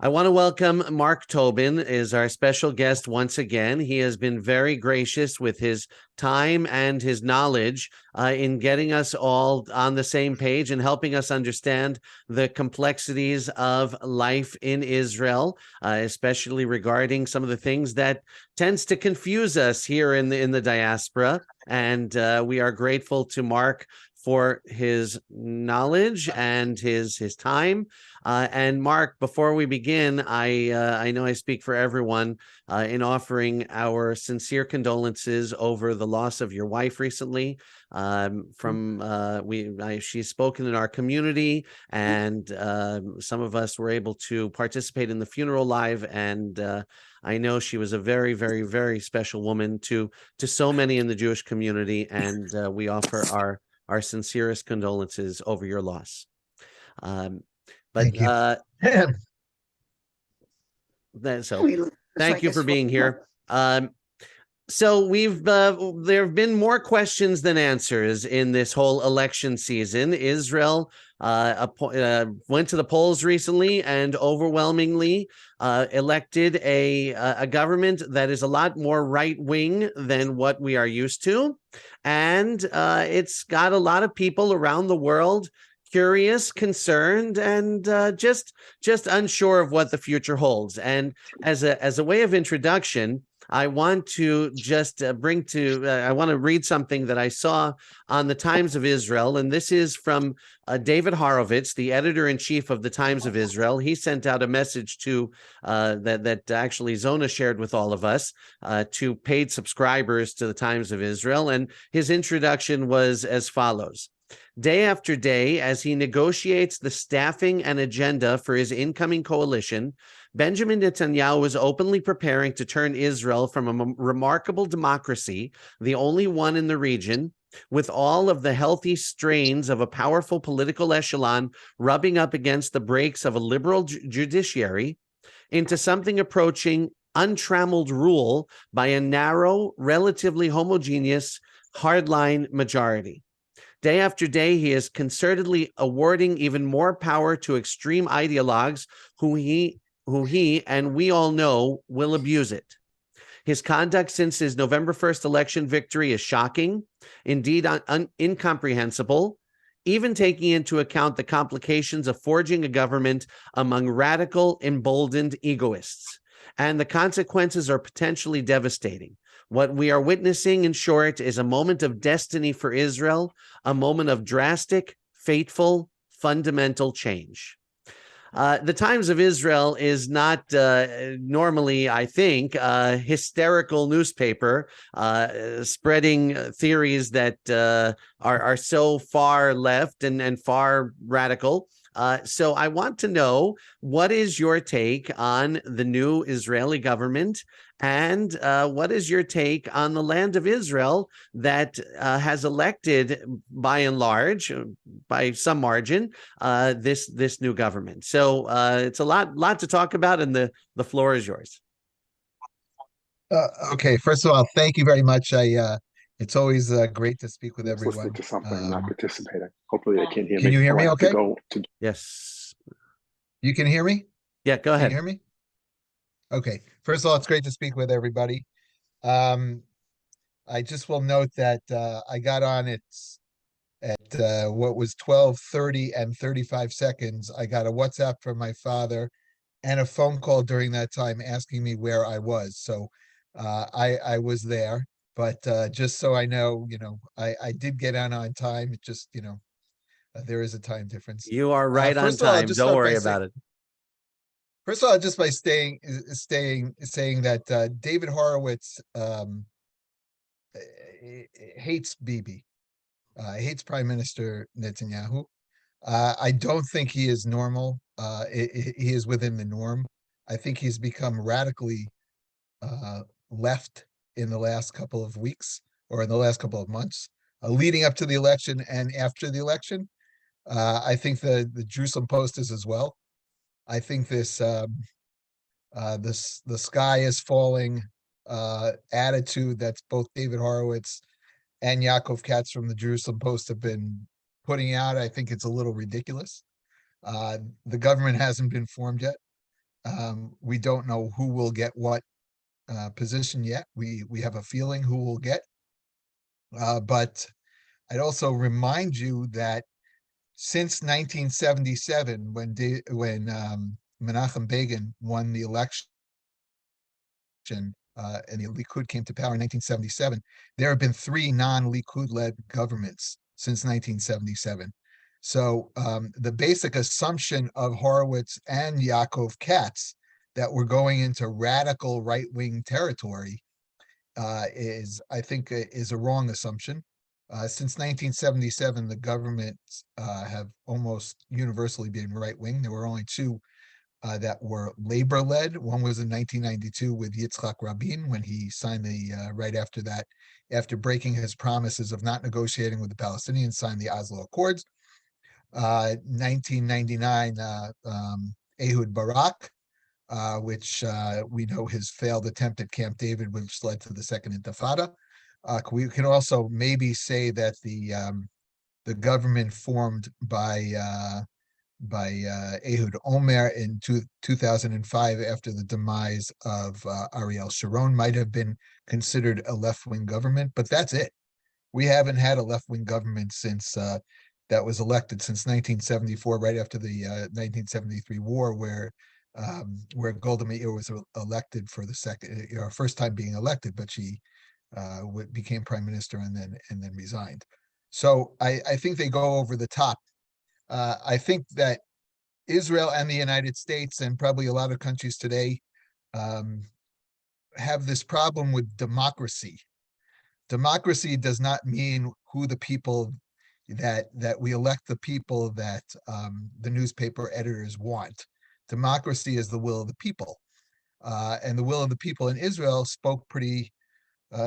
I want to welcome Marc Tobin is our special guest once again. He has been very gracious with his time and his knowledge in getting us all on the same page and helping us understand the complexities of life in Israel, especially regarding some of the things that tends to confuse us here in the diaspora. And we are grateful to Marc for his knowledge and his time. And Marc, before we begin, I know I speak for everyone in offering our sincere condolences over the loss of your wife recently. She's spoken in our community, and some of us were able to participate in the funeral live. And I know she was a very, very, very special woman to so many in the Jewish community, and we offer our sincerest condolences over your loss. Thank you. Thank you for being here. So there have been more questions than answers in this whole election season. Israel went to the polls recently and overwhelmingly elected a government that is a lot more right-wing than what we are used to. And it's got a lot of people around the world curious, concerned, and just unsure of what the future holds. And as a way of introduction, I want to just I want to read something that I saw on the Times of Israel, and this is from David Horowitz, the editor-in-chief of the Times of Israel. He sent out a message to that actually Zona shared with all of us, to paid subscribers to the Times of Israel, and his introduction was as follows. Day after day, as he negotiates the staffing and agenda for his incoming coalition, Benjamin Netanyahu is openly preparing to turn Israel from a remarkable democracy, the only one in the region, with all of the healthy strains of a powerful political echelon rubbing up against the brakes of a liberal judiciary, into something approaching untrammeled rule by a narrow, relatively homogeneous, hardline majority. Day after day, he is concertedly awarding even more power to extreme ideologues who he and we all know will abuse it. His conduct since his November 1st election victory is shocking, indeed incomprehensible, even taking into account the complications of forging a government among radical, emboldened egoists. And the consequences are potentially devastating. What we are witnessing, in short, is a moment of destiny for Israel, a moment of drastic, fateful, fundamental change. The Times of Israel is not normally, I think, a hysterical newspaper spreading theories that are so far left and far radical. So I want to know, what is your take on the new Israeli government, and what is your take on the land of Israel that has elected, by and large, by some margin, this new government? So it's a lot to talk about, and the floor is yours. Okay, first of all, thank you very much. It's always great to speak with everyone. Listening to something, not participating. Hopefully they can hear me. Can you hear me okay? Yes. You can hear me? Yeah, go ahead. Can you hear me? Okay. First of all, it's great to speak with everybody. I just will note that I got on at what was 12:30 and 35 seconds. I got a WhatsApp from my father and a phone call during that time asking me where I was. So I was there. But just so I know, I did get on time. It just, there is a time difference. You are right on time. Don't worry about it. First of all, just by saying that David Horowitz hates Bibi, hates Prime Minister Netanyahu. I don't think he is normal. He is within the norm. I think he's become radically left in the last couple of weeks, or in the last couple of months, leading up to the election and after the election. I think the Jerusalem Post is as well. I think the sky is falling attitude that's both David Horowitz and Yaakov Katz from the Jerusalem Post have been putting out, I think it's a little ridiculous. The government hasn't been formed yet. We don't know who will get what position yet. We have a feeling who will get. But I'd also remind you that since 1977, when Menachem Begin won the election, and the Likud came to power in 1977, there have been 3 non-Likud-led governments since 1977. So the basic assumption of Horowitz and Yaakov Katz that we're going into radical right-wing territory I think, is a wrong assumption. Since 1977, the governments have almost universally been right-wing. There were only 2 that were labor-led. One was in 1992 with Yitzhak Rabin, when he signed right after that, after breaking his promises of not negotiating with the Palestinians, signed the Oslo Accords. 1999, Ehud Barak, which we know his failed attempt at Camp David, which led to the Second Intifada. We can also maybe say that the government formed by Ehud Omer in 2005 after the demise of Ariel Sharon might have been considered a left-wing government, but that's it. We haven't had a left-wing government since that was elected since 1974, right after the 1973 war, where Golda Meir was elected for the second, first time being elected, but she became prime minister and then resigned. So I think they go over the top. I think that Israel and the United States and probably a lot of countries today have this problem with democracy. Democracy does not mean who the people that we elect the people that the newspaper editors want. Democracy is the will of the people. And the will of the people in Israel spoke pretty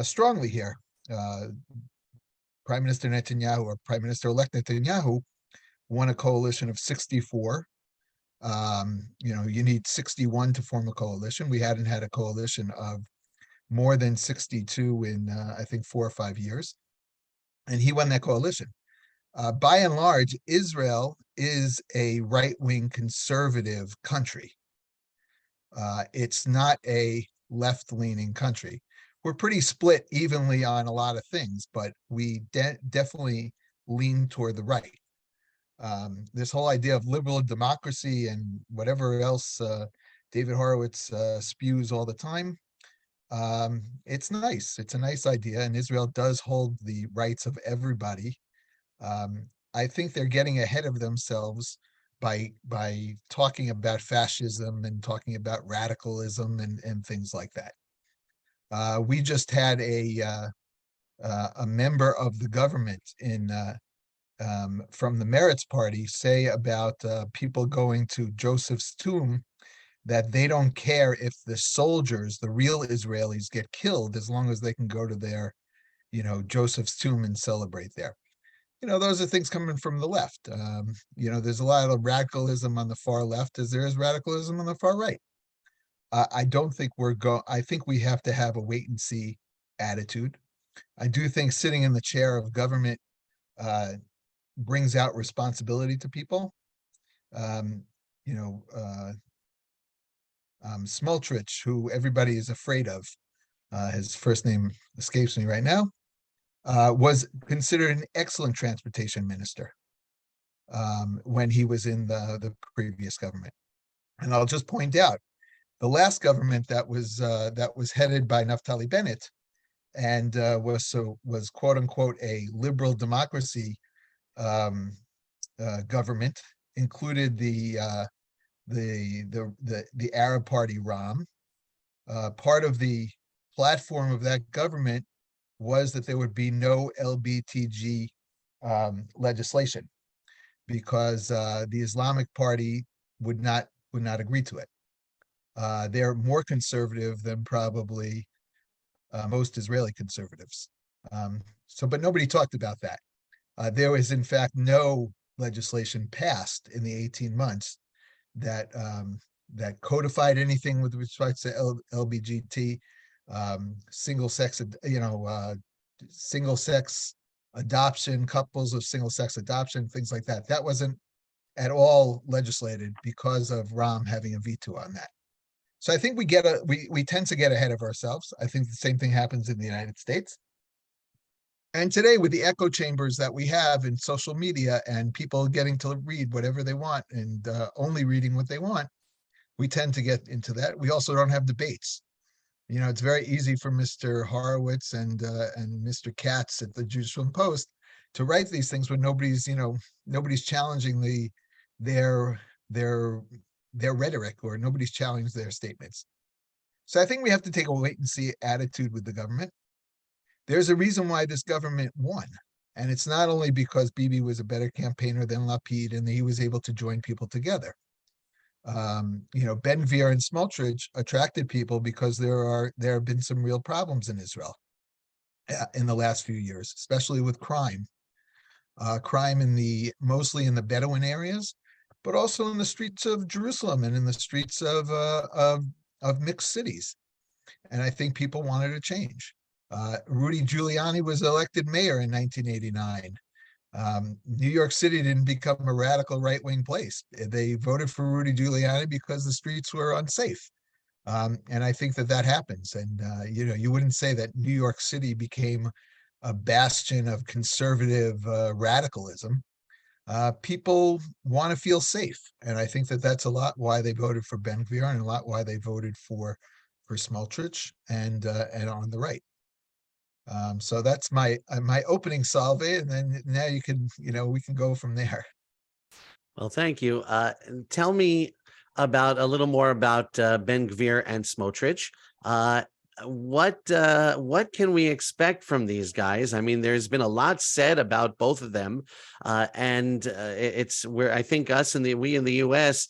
strongly here. Prime Minister Netanyahu, or Prime Minister-elect Netanyahu, won a coalition of 64. You need 61 to form a coalition. We hadn't had a coalition of more than 62 in, I think, 4 or 5 years. And he won that coalition. By and large, Israel is a right-wing conservative country. It's not a left-leaning country. We're pretty split evenly on a lot of things, but we definitely lean toward the right. This whole idea of liberal democracy and whatever else David Horowitz spews all the time, it's nice. It's a nice idea, and Israel does hold the rights of everybody. I think they're getting ahead of themselves by talking about fascism and talking about radicalism and things like that. We just had a member of the government from the Meretz party say about people going to Joseph's tomb that they don't care if the soldiers, the real Israelis, get killed as long as they can go to their, Joseph's tomb and celebrate there. Those are things coming from the left. There's a lot of radicalism on the far left as there is radicalism on the far right. I don't think I think we have to have a wait and see attitude. I do think sitting in the chair of government brings out responsibility to people. Smotrich, who everybody is afraid of, his first name escapes me right now, was considered an excellent transportation minister when he was in the previous government. And I'll just point out, the last government that was headed by Naftali Bennett and was quote unquote a liberal democracy government, included the Arab Party Ram. Part of the platform of that government was that there would be no LBTG legislation because the Islamic Party would not agree to it. They're more conservative than probably most Israeli conservatives. But nobody talked about that. There was, in fact, no legislation passed in the 18 months that codified anything with respect to LBGT, single sex adoption, couples of single sex adoption, things like that. That wasn't at all legislated because of Ram having a veto on that. So I think we tend to get ahead of ourselves. I think the same thing happens in the United States. And today, with the echo chambers that we have in social media and people getting to read whatever they want and only reading what they want, we tend to get into that. We also don't have debates. You know, it's very easy for Mr. Horowitz and Mr. Katz at the Jerusalem Post to write these things when nobody's challenging their rhetoric, or nobody's challenged their statements. So I think we have to take a wait and see attitude with the government. There's a reason why this government won. And it's not only because Bibi was a better campaigner than Lapid and he was able to join people together. Ben-Gvir and Smotrich attracted people because there have been some real problems in Israel in the last few years, especially with crime. Crime mostly in the Bedouin areas, but also in the streets of Jerusalem and in the streets of mixed cities. And I think people wanted a change. Rudy Giuliani was elected mayor in 1989. New York City didn't become a radical right-wing place. They voted for Rudy Giuliani because the streets were unsafe. And I think that happens. And, you wouldn't say that New York City became a bastion of conservative radicalism. People want to feel safe. And I think that that's a lot why they voted for Ben-Gvir and a lot why they voted for Smotrich and on the right. So that's my opening salve, and then now we can go from there. Well, thank you. Tell me a little more about Ben-Gvir and Smotrich. What can we expect from these guys? I mean, there's been a lot said about both of them, and it's where I think we in the U.S.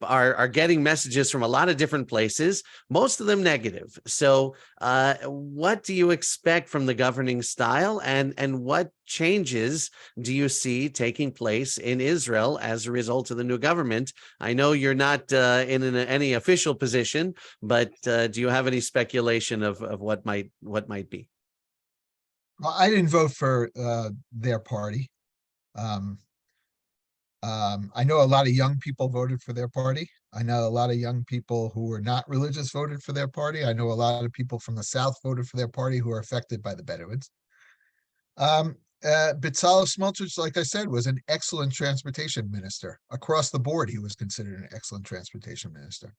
are getting messages from a lot of different places, most of them negative. So, what do you expect from the governing style, and what changes do you see taking place in Israel as a result of the new government? I know you're not in any official position, but do you have any speculation of what might be? Well, I didn't vote for their party. I know a lot of young people voted for their party. I know a lot of young people who were not religious voted for their party. I know a lot of people from the South voted for their party who are affected by the Bedouins. Bezalel Smotrich, like I said, was an excellent transportation minister. Across the board, he was considered an excellent transportation minister.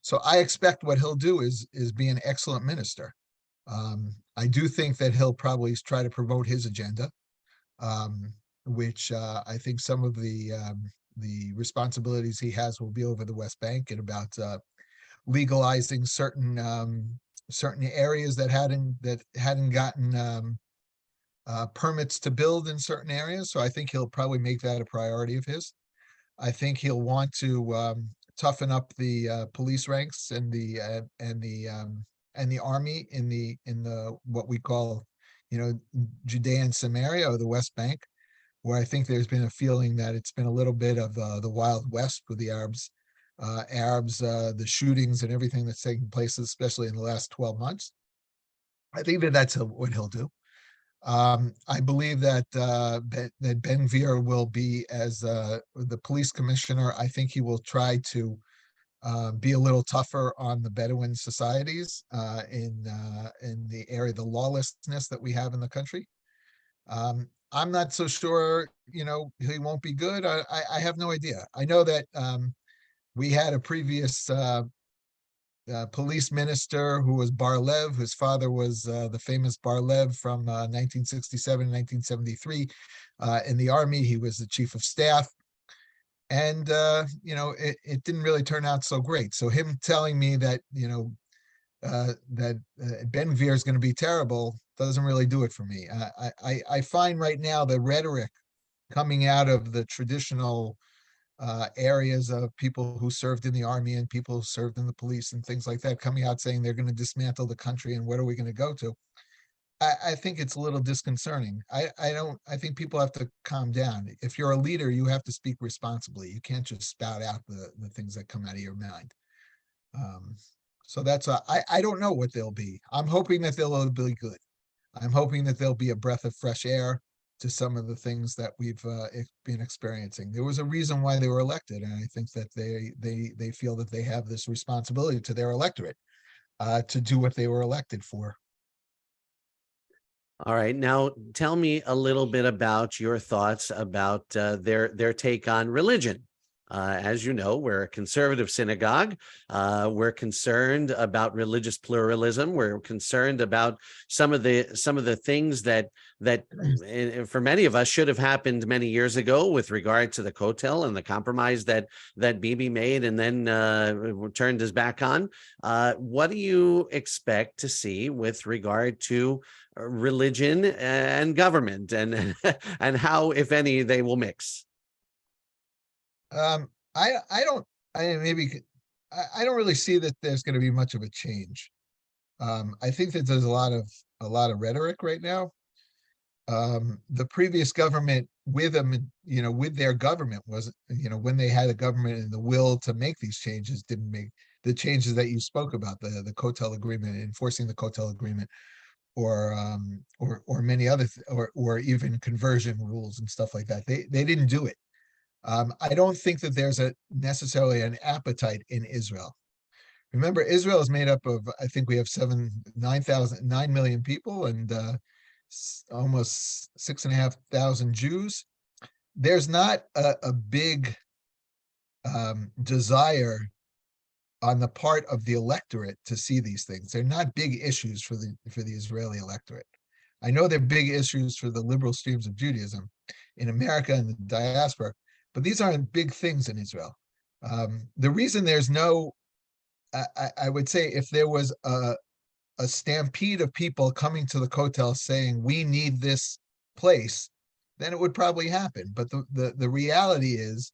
So I expect what he'll do is be an excellent minister. I do think that he'll probably try to promote his agenda, which I think some of the responsibilities he has will be over the West Bank and about legalizing certain areas that hadn't gotten permits to build in certain areas. So I think he'll probably make that a priority of his. I think he'll want to toughen up the police ranks and the army in the what we call, Judea and Samaria, or the West Bank, where I think there's been a feeling that it's been a little bit of the Wild West with the Arabs, the shootings and everything that's taking place, especially in the last 12 months. I think that's what he'll do. I believe that Ben-Gvir will be, as the police commissioner, I think he will try to be a little tougher on the Bedouin societies in the area, the lawlessness that we have in the country. I'm not so sure, he won't be good. I have no idea. I know that we had a previous police minister who was Bar-Lev. His father was the famous Bar-Lev from 1967, 1973. In the army, he was the chief of staff. And, it didn't really turn out so great. So him telling me that, that Ben-Gvir is going to be terrible doesn't really do it for me. I find right now the rhetoric coming out of the traditional areas of people who served in the army and people who served in the police and things like that coming out saying they're going to dismantle the country and what are we going to go to? I think it's a little disconcerting. I think people have to calm down. If you're a leader, you have to speak responsibly. You can't just spout out the things that come out of your mind. So that's I don't know what they'll be. I'm hoping that they'll be good. I'm hoping that they'll be a breath of fresh air to some of the things that we've been experiencing. There was a reason why they were elected, and I think that they feel that they have this responsibility to their electorate to do what they were elected for. All right. Now, tell me a little bit about your thoughts about their take on religion. As you know, we're a conservative synagogue. We're concerned about religious pluralism. We're concerned about some of the things that for many of us should have happened many years ago with regard to the Kotel and the compromise that Bibi made and then turned his back on. What do you expect to see with regard to religion and government, and and how, if any, they will mix? I don't really see that there's going to be much of a change. I think that there's a lot of rhetoric right now. The previous government with them, with their government was, when they had a government and the will to make these changes, didn't make the changes that you spoke about, the Kotel agreement, enforcing the Kotel agreement, or many other or even conversion rules and stuff like that. They didn't do it. I don't think that there's necessarily an appetite in Israel. Remember, Israel is made up of, I think we have 9 million people and almost 6,500 Jews. There's not a big desire on the part of the electorate to see these things. They're not big issues for the Israeli electorate. I know they're big issues for the liberal streams of Judaism in America and the diaspora, but these aren't big things in Israel. The reason there's no, I would say, if there was a stampede of people coming to the Kotel saying, we need this place, then it would probably happen. But the reality is,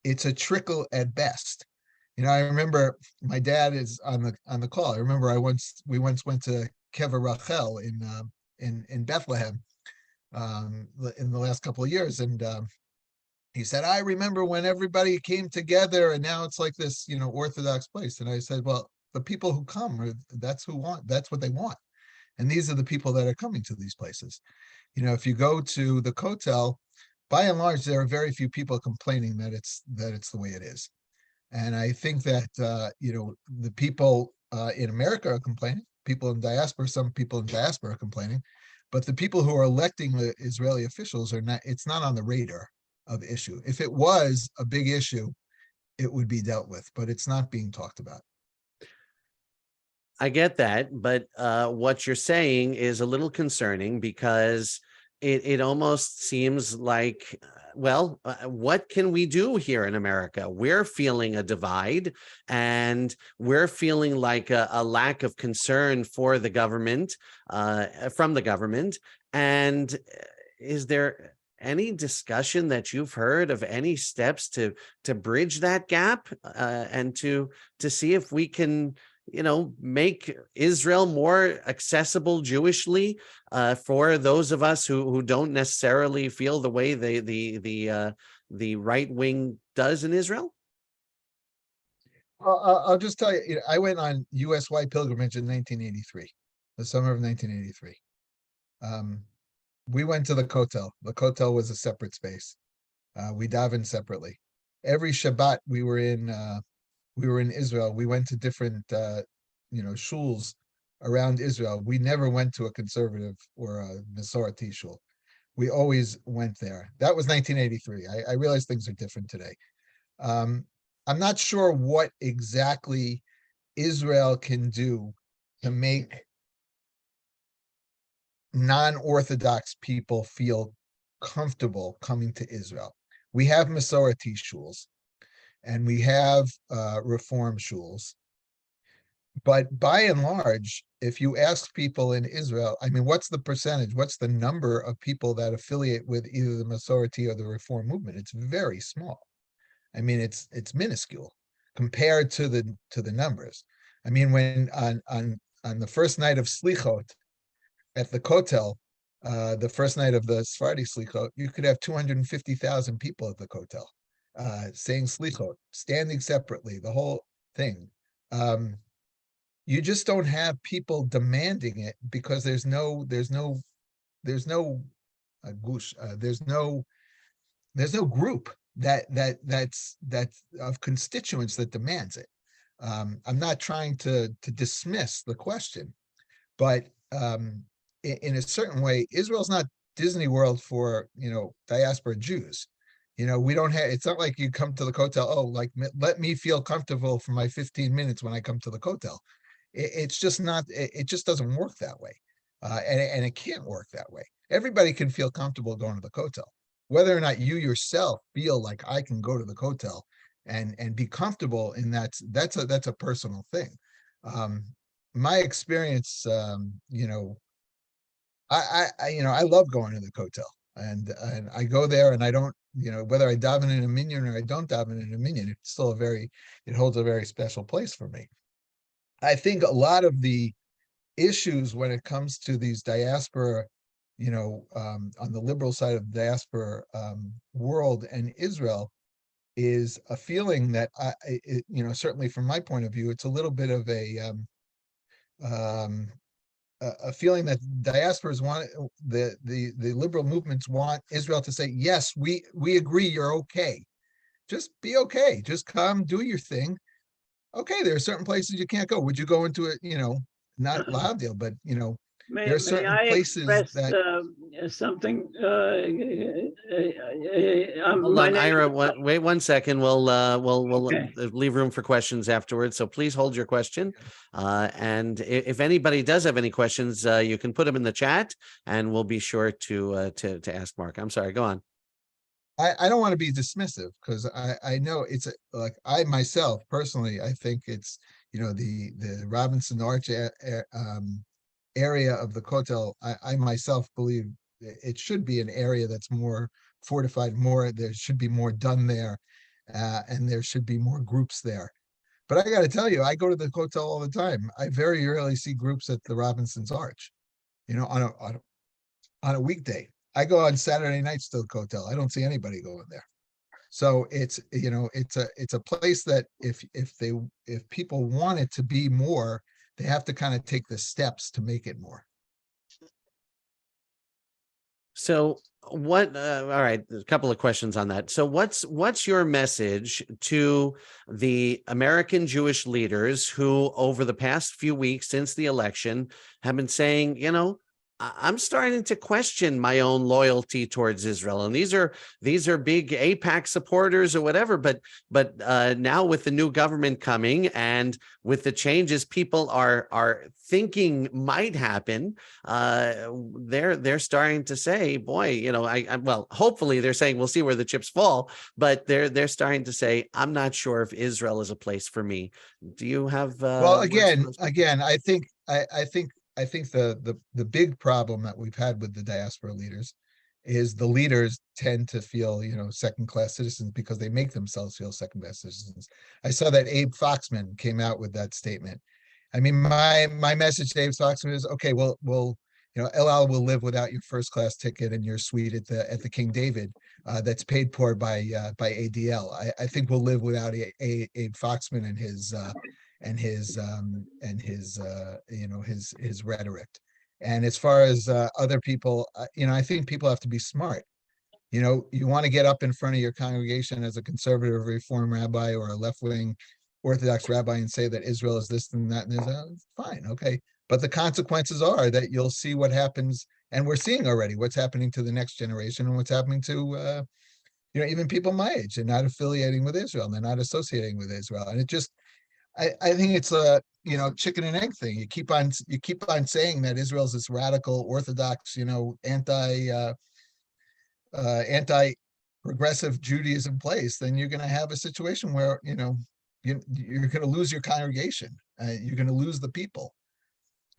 it's a trickle at best. I remember my dad is on the call. I remember we once went to Kever Rachel in Bethlehem in the last couple of years, and he said, I remember when everybody came together, and now it's like this, Orthodox place. And I said, well, the people who come, that's what they want, and these are the people that are coming to these places. If you go to the Kotel, by and large, there are very few people complaining that it's the way it is. And I think that, the people in America are complaining, people in diaspora, some people in diaspora are complaining, but the people who are electing the Israeli officials it's not on the radar of issue. If it was a big issue, it would be dealt with, but it's not being talked about. I get that, but what you're saying is a little concerning, because it almost seems like, well, what can we do here in America? We're feeling a divide, and we're feeling like a lack of concern for the government, from the government. And is there any discussion that you've heard of any steps to bridge that gap, and to see if we can make Israel more accessible Jewishly, for those of us who don't necessarily feel the way the right wing does in Israel? I'll just tell you, I went on U.S.-wide pilgrimage in 1983, the summer of 1983. We went to the Kotel. The Kotel was a separate space. We davened separately. Every Shabbat we were in Israel. We went to different, shuls around Israel. We never went to a conservative or a Masorti shul. We always went there. That was 1983. I realize things are different today. I'm not sure what exactly Israel can do to make non-Orthodox people feel comfortable coming to Israel. We have Masorti shuls, and we have reform shuls. But by and large, if you ask people in Israel, what's the percentage? What's the number of people that affiliate with either the Masorti or the reform movement? It's very small. It's minuscule compared to the numbers. When on the first night of Slichot at the Kotel, the first night of the Sephardi Slichot, you could have 250,000 people at the Kotel. Saying Slichot, standing separately, the whole thing. You just don't have people demanding it, because there's no gush. There's no group that's of constituents that demands it. I'm not trying to dismiss the question, but in a certain way, Israel's not Disney World for diaspora Jews. We don't have. It's not like you come to the Kotel. Oh, like let me feel comfortable for my 15 minutes when I come to the Kotel. It's just not. It just doesn't work that way, and it can't work that way. Everybody can feel comfortable going to the Kotel. Whether or not you yourself feel like I can go to the Kotel and be comfortable in that's a personal thing. My experience, I love going to the Kotel, and I go there, and I don't, whether I daven in a minyan or I don't daven in a minyan, it holds a very special place for me. I think a lot of the issues when it comes to these diaspora, on the liberal side of the diaspora world and Israel, is a feeling that certainly from my point of view, it's a little bit of a feeling that diasporas want the liberal movements want Israel to say, yes, we agree, you're okay. Just be okay. Just come, do your thing. Okay, there are certain places you can't go. Would you go into it? Not Loudale, but there are certain places that. Something. Hold on, Ira. Wait 1 second. We'll Okay. leave room for questions afterwards. So please hold your question. And if anybody does have any questions, you can put them in the chat, and we'll be sure to ask Mark. I'm sorry. Go on. I don't want to be dismissive, because I know it's like I myself personally, I think it's the Robinson Arch area of the Kotel. I myself believe it should be an area that's more fortified, there should be more done there, and there should be more groups there. But I got to tell you, I go to the Kotel all the time. I very rarely see groups at the Robinson's Arch, on a weekday. I go on Saturday nights to the Kotel. I don't see anybody going there. So it's a place that if people want it to be more, they have to kind of take the steps to make it more. So what, all right, a couple of questions on that. So what's your message to the American Jewish leaders who over the past few weeks since the election have been saying, I'm starting to question my own loyalty towards Israel, and these are big AIPAC supporters or whatever. But now with the new government coming and with the changes people are thinking might happen, they're starting to say, boy, well, hopefully they're saying we'll see where the chips fall, but they're starting to say, I'm not sure if Israel is a place for me. Do you have? Well, again, I think the big problem that we've had with the diaspora leaders is the leaders tend to feel, second-class citizens because they make themselves feel second-class citizens. I saw that Abe Foxman came out with that statement. I mean, my message to Abe Foxman is, okay, well, El Al will live without your first-class ticket and your suite at the King David that's paid for by ADL. I think we'll live without Abe Foxman and his his rhetoric. And as far as other people, I think people have to be smart. You want to get up in front of your congregation as a conservative Reform rabbi or a left-wing Orthodox rabbi and say that Israel is this and that, and fine, okay. But the consequences are that you'll see what happens, and we're seeing already what's happening to the next generation and what's happening to even people my age. They're not affiliating with Israel, they're not associating with Israel, and it just. I think it's a chicken and egg thing. You keep on saying that Israel's this radical Orthodox, anti progressive Judaism place, then you're going to have a situation where you're going to lose your congregation. You're going to lose the people.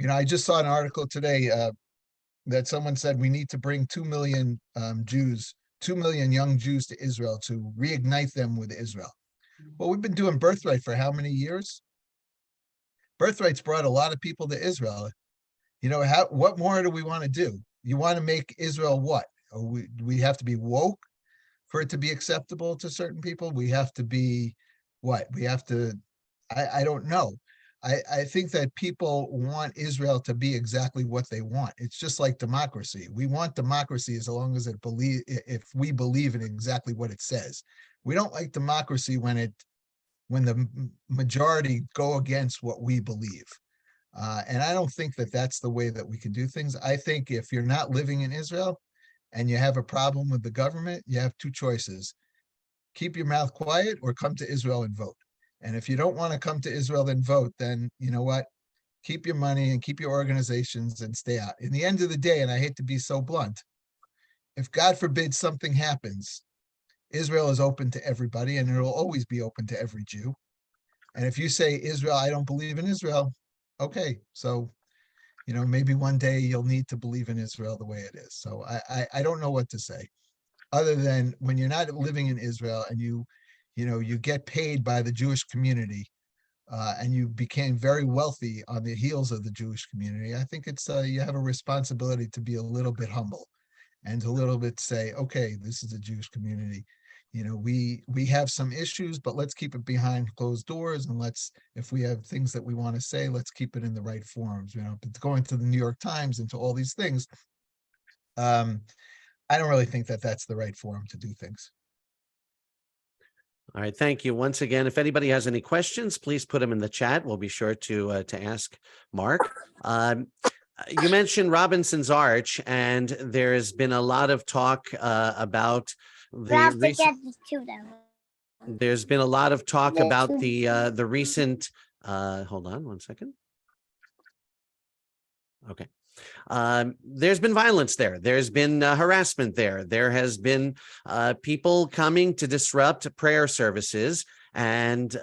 I just saw an article today that someone said we need to bring 2 million Jews, 2 million young Jews to Israel to reignite them with Israel. Well, we've been doing Birthright for how many years? Birthright's brought a lot of people to Israel. What more do we want to do? You want to make Israel what? We have to be woke for it to be acceptable to certain people. We have to be what? We have to, I don't know. I think that people want Israel to be exactly what they want. It's just like democracy. We want democracy as long as if we believe in exactly what it says. We don't like democracy when the majority go against what we believe. And I don't think that that's the way that we can do things. I think if you're not living in Israel and you have a problem with the government, you have two choices: keep your mouth quiet or come to Israel and vote. And if you don't want to come to Israel and vote, then you know what? Keep your money and keep your organizations and stay out. In the end of the day, and I hate to be so blunt, if God forbid something happens, Israel is open to everybody and it'll always be open to every Jew. And if you say, Israel, I don't believe in Israel, okay, so maybe one day you'll need to believe in Israel the way it is. So I don't know what to say, other than when you're not living in Israel and you get paid by the Jewish community, and you became very wealthy on the heels of the Jewish community. I think it's you have a responsibility to be a little bit humble and a little bit say, okay, this is a Jewish community. We have some issues, but let's keep it behind closed doors, and if we have things that we want to say, let's keep it in the right forums. But going to the New York Times and to all these things, I don't really think that that's the right forum to do things. All right, thank you once again. If anybody has any questions, please put them in the chat. We'll be sure to ask Mark. You mentioned Robinson's Arch, and there's been a lot of talk about there's been a lot of talk about the recent. Hold on one second. Okay. There's been violence there. There's been harassment there. There has been people coming to disrupt prayer services. And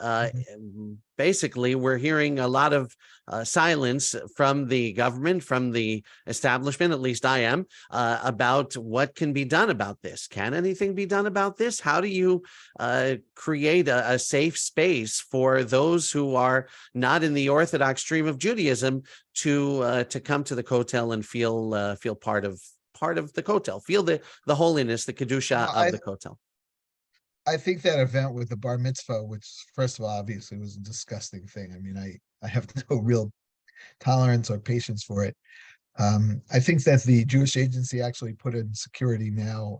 basically, we're hearing a lot of silence from the government, from the establishment, at least I am, about what can be done about this. Can anything be done about this? How do you create a safe space for those who are not in the Orthodox stream of Judaism to come to the Kotel and feel part of the Kotel, feel the holiness, the kedusha of the Kotel? I think that event with the bar mitzvah, which first of all, obviously was a disgusting thing. I mean, I have no real tolerance or patience for it. I think that the Jewish Agency actually put in security now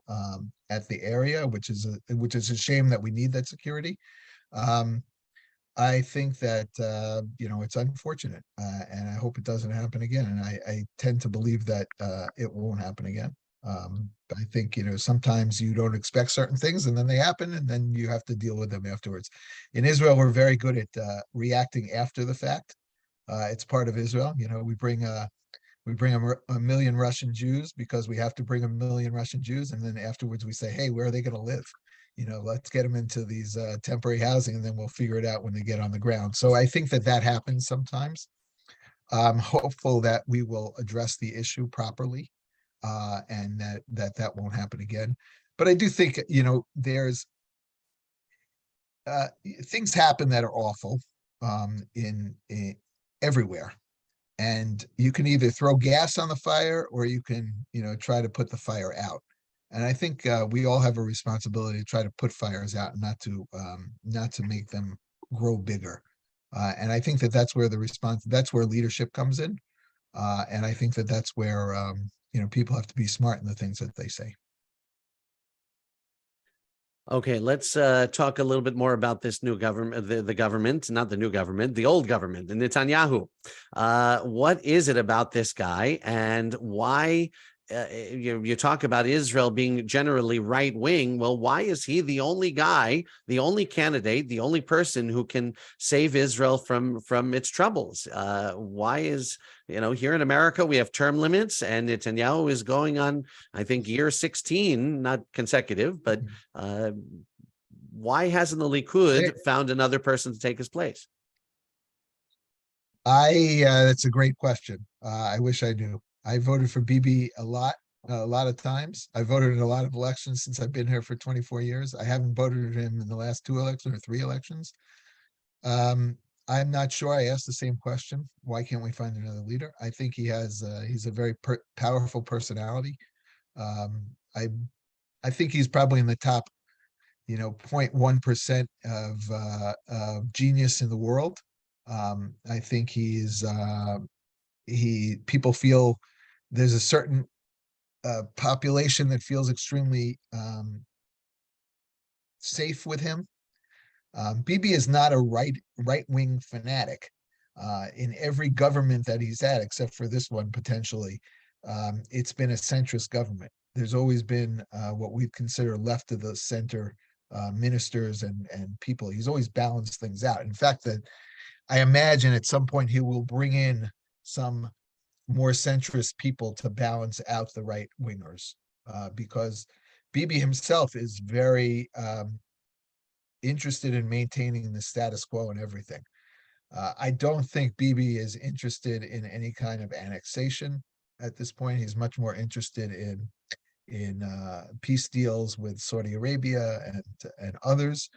at the area, which is a shame that we need that security. I think that it's unfortunate, and I hope it doesn't happen again. And I tend to believe that it won't happen again. I think, sometimes you don't expect certain things and then they happen and then you have to deal with them afterwards. In Israel, we're very good at reacting after the fact. It's part of Israel. We bring a million Russian Jews because we have to bring a million Russian Jews. And then afterwards we say, hey, where are they going to live? Let's get them into these temporary housing and then we'll figure it out when they get on the ground. So I think that happens sometimes. I'm hopeful that we will address the issue properly. And that won't happen again. But I do think, there's things happen that are awful in everywhere. And you can either throw gas on the fire or you can, try to put the fire out. And I think we all have a responsibility to try to put fires out and not to make them grow bigger. And I think that's where that's where leadership comes in. And I think that's where people have to be smart in the things that they say. Okay, let's talk a little bit more about this new government, the government, not the new government, the old government, the Netanyahu. What is it about this guy, and why? You talk about Israel being generally right wing. Well, why is he the only guy, the only candidate, the only person who can save Israel from its troubles? Why is, here in America, we have term limits and Netanyahu is going on, I think, year 16, not consecutive, but why hasn't the Likud found another person to take his place? That's a great question. I wish I knew. I voted for Bibi a lot of times. I voted in a lot of elections since I've been here for 24 years. I haven't voted for him in the last 2 elections or 3 elections. I'm not sure. I asked the same question. Why can't we find another leader? I think he's a very powerful personality. I think he's probably in the top, 0.1% of genius in the world. I think people feel there's a certain population that feels extremely safe with him. Bibi is not a right-wing fanatic. In every government that he's at, except for this one potentially, it's been a centrist government. There's always been what we'd consider left of the center ministers and people. He's always balanced things out. In fact, that I imagine at some point he will bring in some more centrist people to balance out the right wingers, because Bibi himself is very interested in maintaining the status quo and everything. I don't think Bibi is interested in any kind of annexation at this point. He's much more interested in peace deals with Saudi Arabia and others.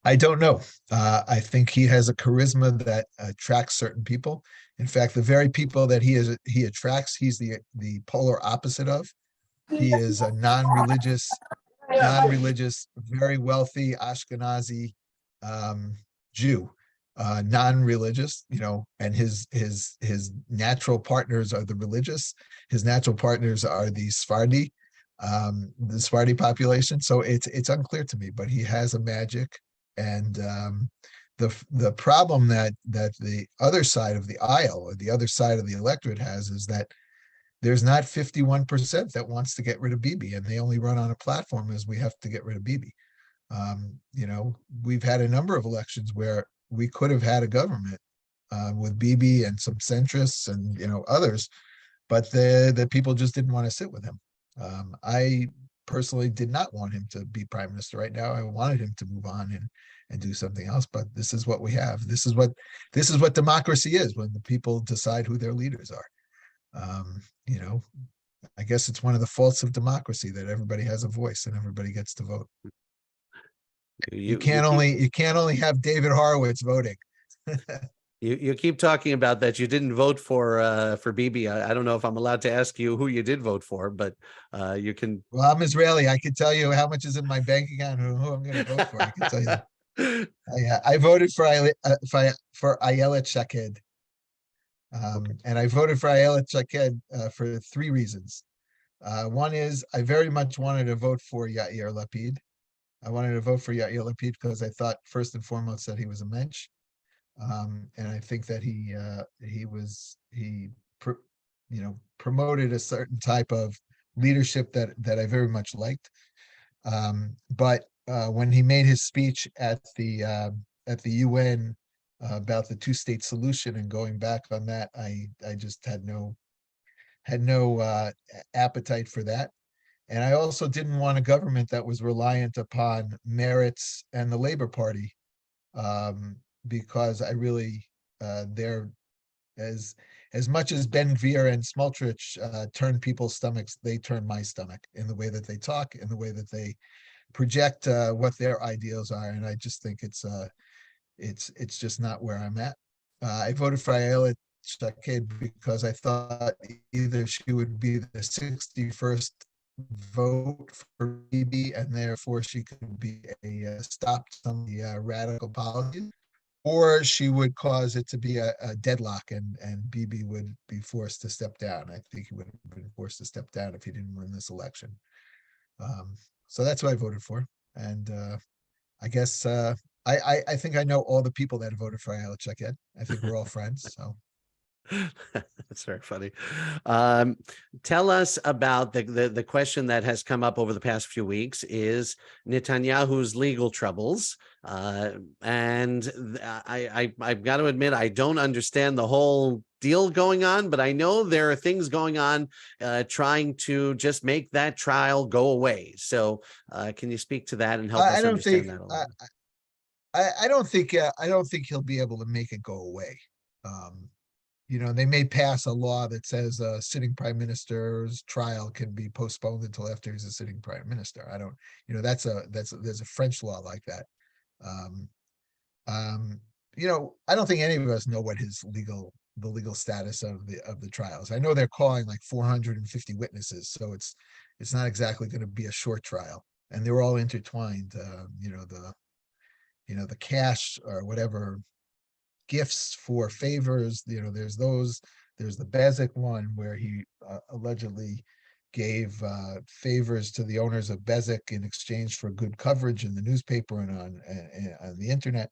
I don't know. I think he has a charisma that attracts certain people. In fact, the very people that he attracts, he's the polar opposite of. He is a non-religious, very wealthy Ashkenazi Jew, non-religious, and his natural partners are the religious. His natural partners are the Sephardi population. So it's unclear to me, but he has a magic. And the problem that the other side of the aisle, or the other side of the electorate, has is that there's not 51% that wants to get rid of Bibi, and they only run on a platform as we have to get rid of Bibi. We've had a number of elections where we could have had a government with Bibi and some centrists and others, but the people just didn't want to sit with him. I personally did not want him to be prime minister right now. I wanted him to move on and do something else, but this is what we have. This is what democracy is, when the people decide who their leaders are. I guess it's one of the faults of democracy that everybody has a voice and everybody gets to vote. You can't only have David Horowitz voting. You keep talking about that you didn't vote for Bibi. I don't know if I'm allowed to ask you who you did vote for, but you can. Well, I'm Israeli. I can tell you how much is in my bank account, who I'm going to vote for. I can tell you that. I voted for Ayelet Shaked. And I voted for Ayelet Shaked for three reasons. One is I very much wanted to vote for Yair Lapid. I wanted to vote for Yair Lapid because I thought first and foremost that he was a mensch. And I think that he promoted a certain type of leadership that I very much liked. But when he made his speech at the UN about the two-state solution and going back on that, I just had no appetite for that. And I also didn't want a government that was reliant upon Meretz and the Labor Party, because I really, they're as much as Ben Gvir and Smotrich turn people's stomachs, they turn my stomach in the way that they talk, in the way that they project what their ideals are. And I just think it's just not where I'm at. I voted for Ayelet Shaked because I thought either she would be the 61st vote for Bibi, and therefore she could be a stop to some of the radical policies, or she would cause it to be a deadlock, and Bibi would be forced to step down. I think he would have been forced to step down if he didn't win this election. So that's what I voted for. And I guess I think I know all the people that voted for Ayelet Shaked. I think we're all friends. So that's very funny. Tell us about the question that has come up over the past few weeks is Netanyahu's legal troubles. And I've got to admit, I don't understand the whole deal going on, but I know there are things going on trying to just make that trial go away. So can you speak to that and help us understand that a little bit? I don't think he'll be able to make it go away. They may pass a law that says a sitting prime minister's trial can be postponed until after he's a sitting prime minister. I don't, there's a French law like that. I don't think any of us know what the legal status of the trials. I know they're calling like 450 witnesses, so it's not exactly going to be a short trial, and they're all intertwined. the cash or whatever gifts for favors. There's those. There's the Bezic one where he allegedly gave favors to the owners of Bezic in exchange for good coverage in the newspaper and on the internet.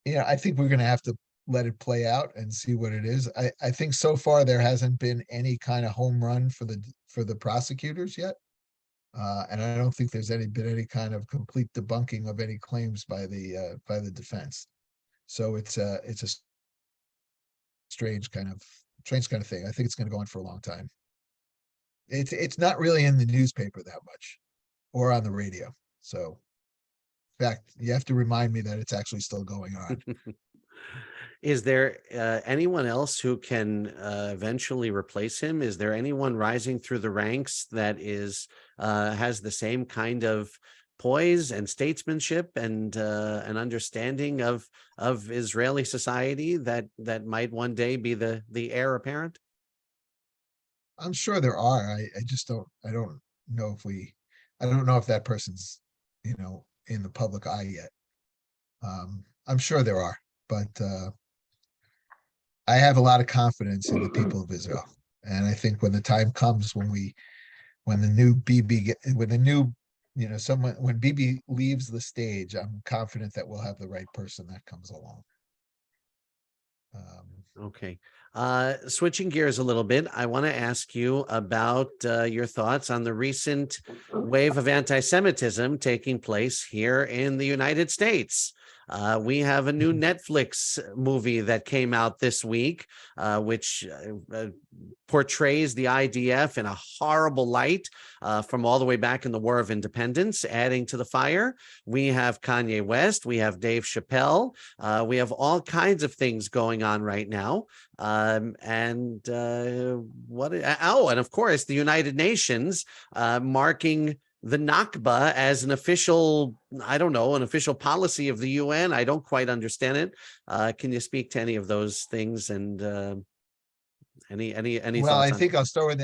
I think we're going to have to let it play out and see what it is. I think so far there hasn't been any kind of home run for the prosecutors yet. And I don't think there's been any kind of complete debunking of any claims by the defense. So it's a strange kind of thing. I think it's going to go on for a long time. It's not really in the newspaper that much or on the radio. So in fact, you have to remind me that it's actually still going on. Is there anyone else who can eventually replace him? Is there anyone rising through the ranks that has the same kind of poise and statesmanship and an understanding of Israeli society that might one day be the heir apparent? I'm sure there are. I don't know if that person's in the public eye yet. I'm sure there are, but I have a lot of confidence in the people of Israel, and I think when the time comes when the new Bibi when Bibi leaves the stage, I'm confident that we'll have the right person that comes along. Okay. Switching gears a little bit, I want to ask you about your thoughts on the recent wave of anti-Semitism taking place here in the United States. We have a new Netflix movie that came out this week, which portrays the IDF in a horrible light from all the way back in the War of Independence, adding to the fire. We have Kanye West, we have Dave Chappelle, we have all kinds of things going on right now. And of course, the United Nations marking the Nakba as an official, an official policy of the UN. I don't quite understand it. Can you speak to any of those things and any Well, thoughts? I think I'll start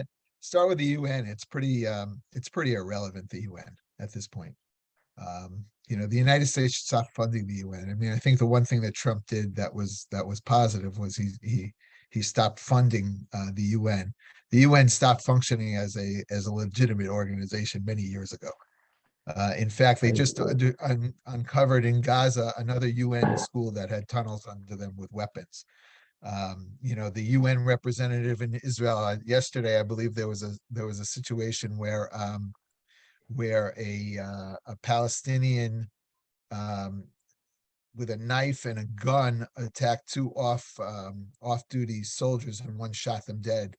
with the UN. It's pretty irrelevant, the UN at this point. The United States should stop funding the UN. I mean, I think the one thing that Trump did that was positive was he stopped funding the UN. The UN stopped functioning as a legitimate organization many years ago. In fact, they just uncovered in Gaza another UN school that had tunnels under them with weapons. The UN representative in Israel yesterday, I believe there was a situation where a Palestinian with a knife and a gun attacked two off-duty soldiers, and one shot them dead.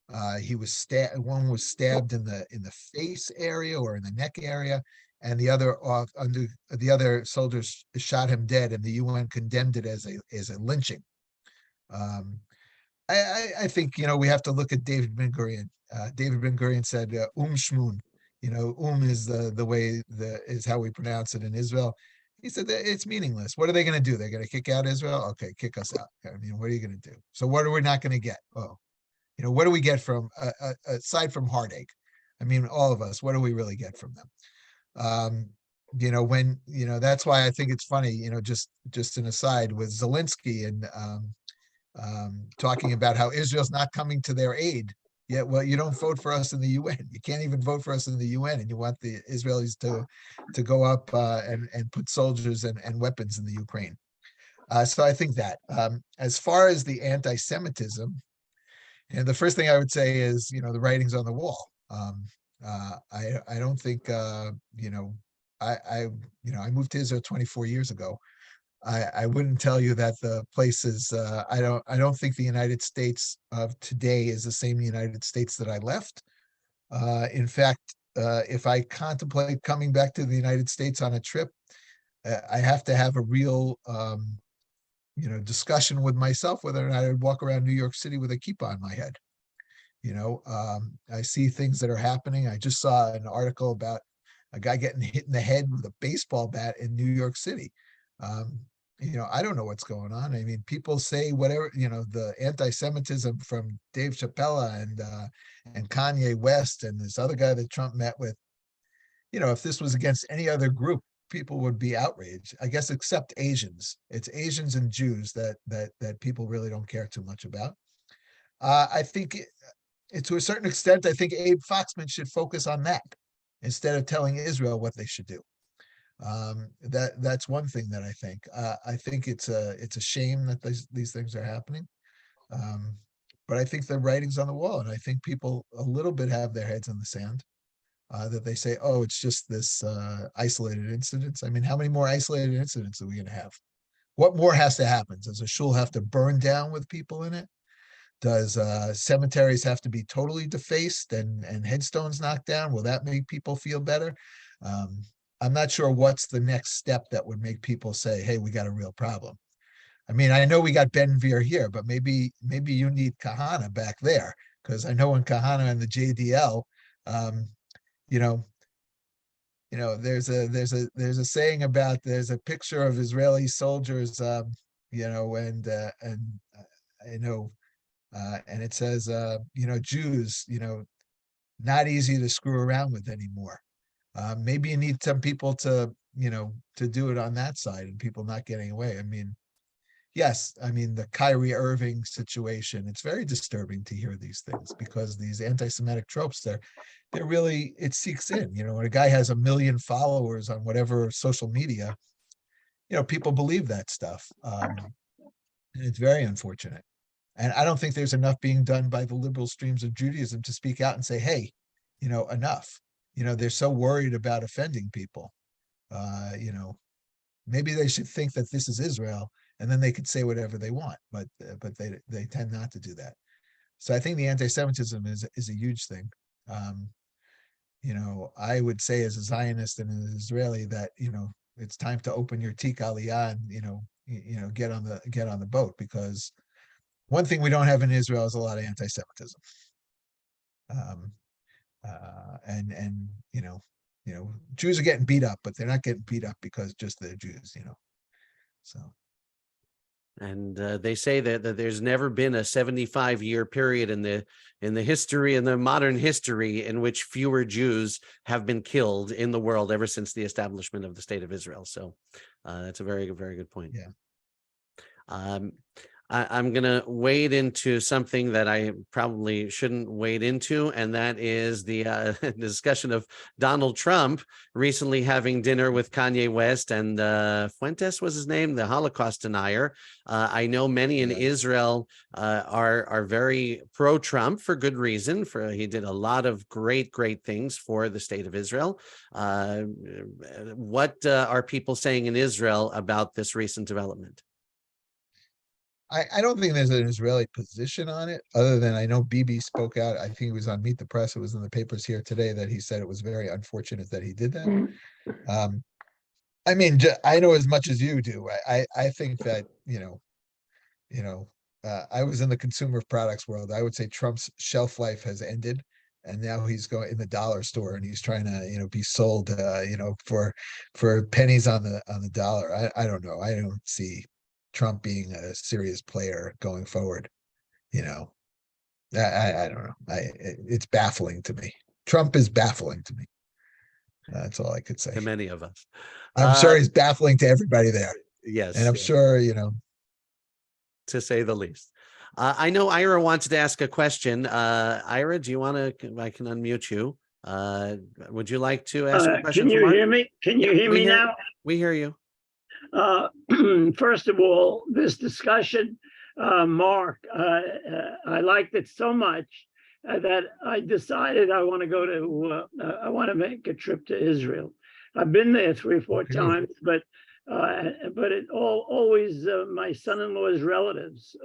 One was stabbed in the face area or in the neck area, and the other soldiers shot him dead, and the UN condemned it as a lynching. I think we have to look at David Ben-Gurion. David Ben-Gurion said shmun. Is the way is how we pronounce it in Israel. He said that it's meaningless. What are they going to do? They're going to kick out Israel? Okay, kick us out. I mean, what are you going to do? So what are we not going to get? Oh, what do we get from aside from heartache? I mean, all of us, what do we really get from them? That's why I think it's funny, just an aside with Zelensky and talking about how Israel's not coming to their aid. Yeah, well, you don't vote for us in the UN. You can't even vote for us in the UN, and you want the Israelis to go up and put soldiers and weapons in the Ukraine. So I think that as far as the anti-Semitism, the first thing I would say is the writing's on the wall. I don't think I moved to Israel 24 years ago. I wouldn't tell you that the places I don't think the United States of today is the same United States that I left. In fact, if I contemplate coming back to the United States on a trip, I have to have a real discussion with myself whether or not I would walk around New York City with a kippah on my head. I see things that are happening. I just saw an article about a guy getting hit in the head with a baseball bat in New York City. I don't know what's going on. I mean, people say whatever, the anti-Semitism from Dave Chappelle and Kanye West and this other guy that Trump met with, if this was against any other group, people would be outraged, I guess, except Asians. It's Asians and Jews that people really don't care too much about. I think to a certain extent, I think Abe Foxman should focus on that instead of telling Israel what they should do. That's one thing that I think. I think it's a shame that these things are happening. But I think the writing's on the wall, and I think people a little bit have their heads in the sand. That they say, oh, it's just this isolated incidents. I mean, how many more isolated incidents are we going to have? What more has to happen? Does a shul have to burn down with people in it? Does cemeteries have to be totally defaced and headstones knocked down? Will that make people feel better? I'm not sure what's the next step that would make people say, hey, we got a real problem. I mean, I know we got Ben Veer here, but maybe you need Kahana back there, because I know in Kahana and the JDL, there's a saying about there's a picture of Israeli soldiers, and it says, Jews, not easy to screw around with anymore. Maybe you need some people to do it on that side and people not getting away. I mean, yes, I mean, the Kyrie Irving situation, it's very disturbing to hear these things, because these anti-Semitic tropes, they're really, it seeks in, when a guy has 1 million followers on whatever social media, people believe that stuff. And it's very unfortunate. And I don't think there's enough being done by the liberal streams of Judaism to speak out and say, hey, enough. They're so worried about offending people. Maybe they should think that this is Israel, and then they could say whatever they want, but they tend not to do that. So I think the anti-Semitism is a huge thing. I would say as a Zionist and an Israeli that it's time to open your Tik Aliyah and get on the boat, because one thing we don't have in Israel is a lot of anti-Semitism. Jews are getting beat up, but they're not getting beat up because just they're Jews, so. And they say that there's never been a 75-year period in the history, in the modern history, in which fewer Jews have been killed in the world ever since the establishment of the state of Israel. So that's a very, very good point. Yeah. I'm going to wade into something that I probably shouldn't wade into, and that is the discussion of Donald Trump recently having dinner with Kanye West and Fuentes was his name, the Holocaust denier. I know many in Israel are very pro-Trump for good reason. He did a lot of great things for the state of Israel. What are people saying in Israel about this recent development? I don't think there's an Israeli position on it, other than I know Bibi spoke out. I think it was on Meet the Press. It was in the papers here today that he said it was very unfortunate that he did that. I mean, I know as much as you do. I think that, I was in the consumer products world. I would say Trump's shelf life has ended, and now he's going in the dollar store and he's trying to, be sold, for pennies on the dollar. I don't know. I don't see Trump being a serious player going forward. I don't know. It's baffling to me. Trump is baffling to me. That's all I could say. To many of us. I'm sure he's baffling to everybody there. Yes. And I'm sure, to say the least. I know Ira wanted to ask a question. Ira, do you want to, I can unmute you. Would you like to ask a question? Can you hear me? Can you hear me now? We hear you. First of all, this discussion, Mark, I liked it so much that I decided I want to make a trip to Israel. I've been there 3 or 4 times, but it always my son-in-law's relatives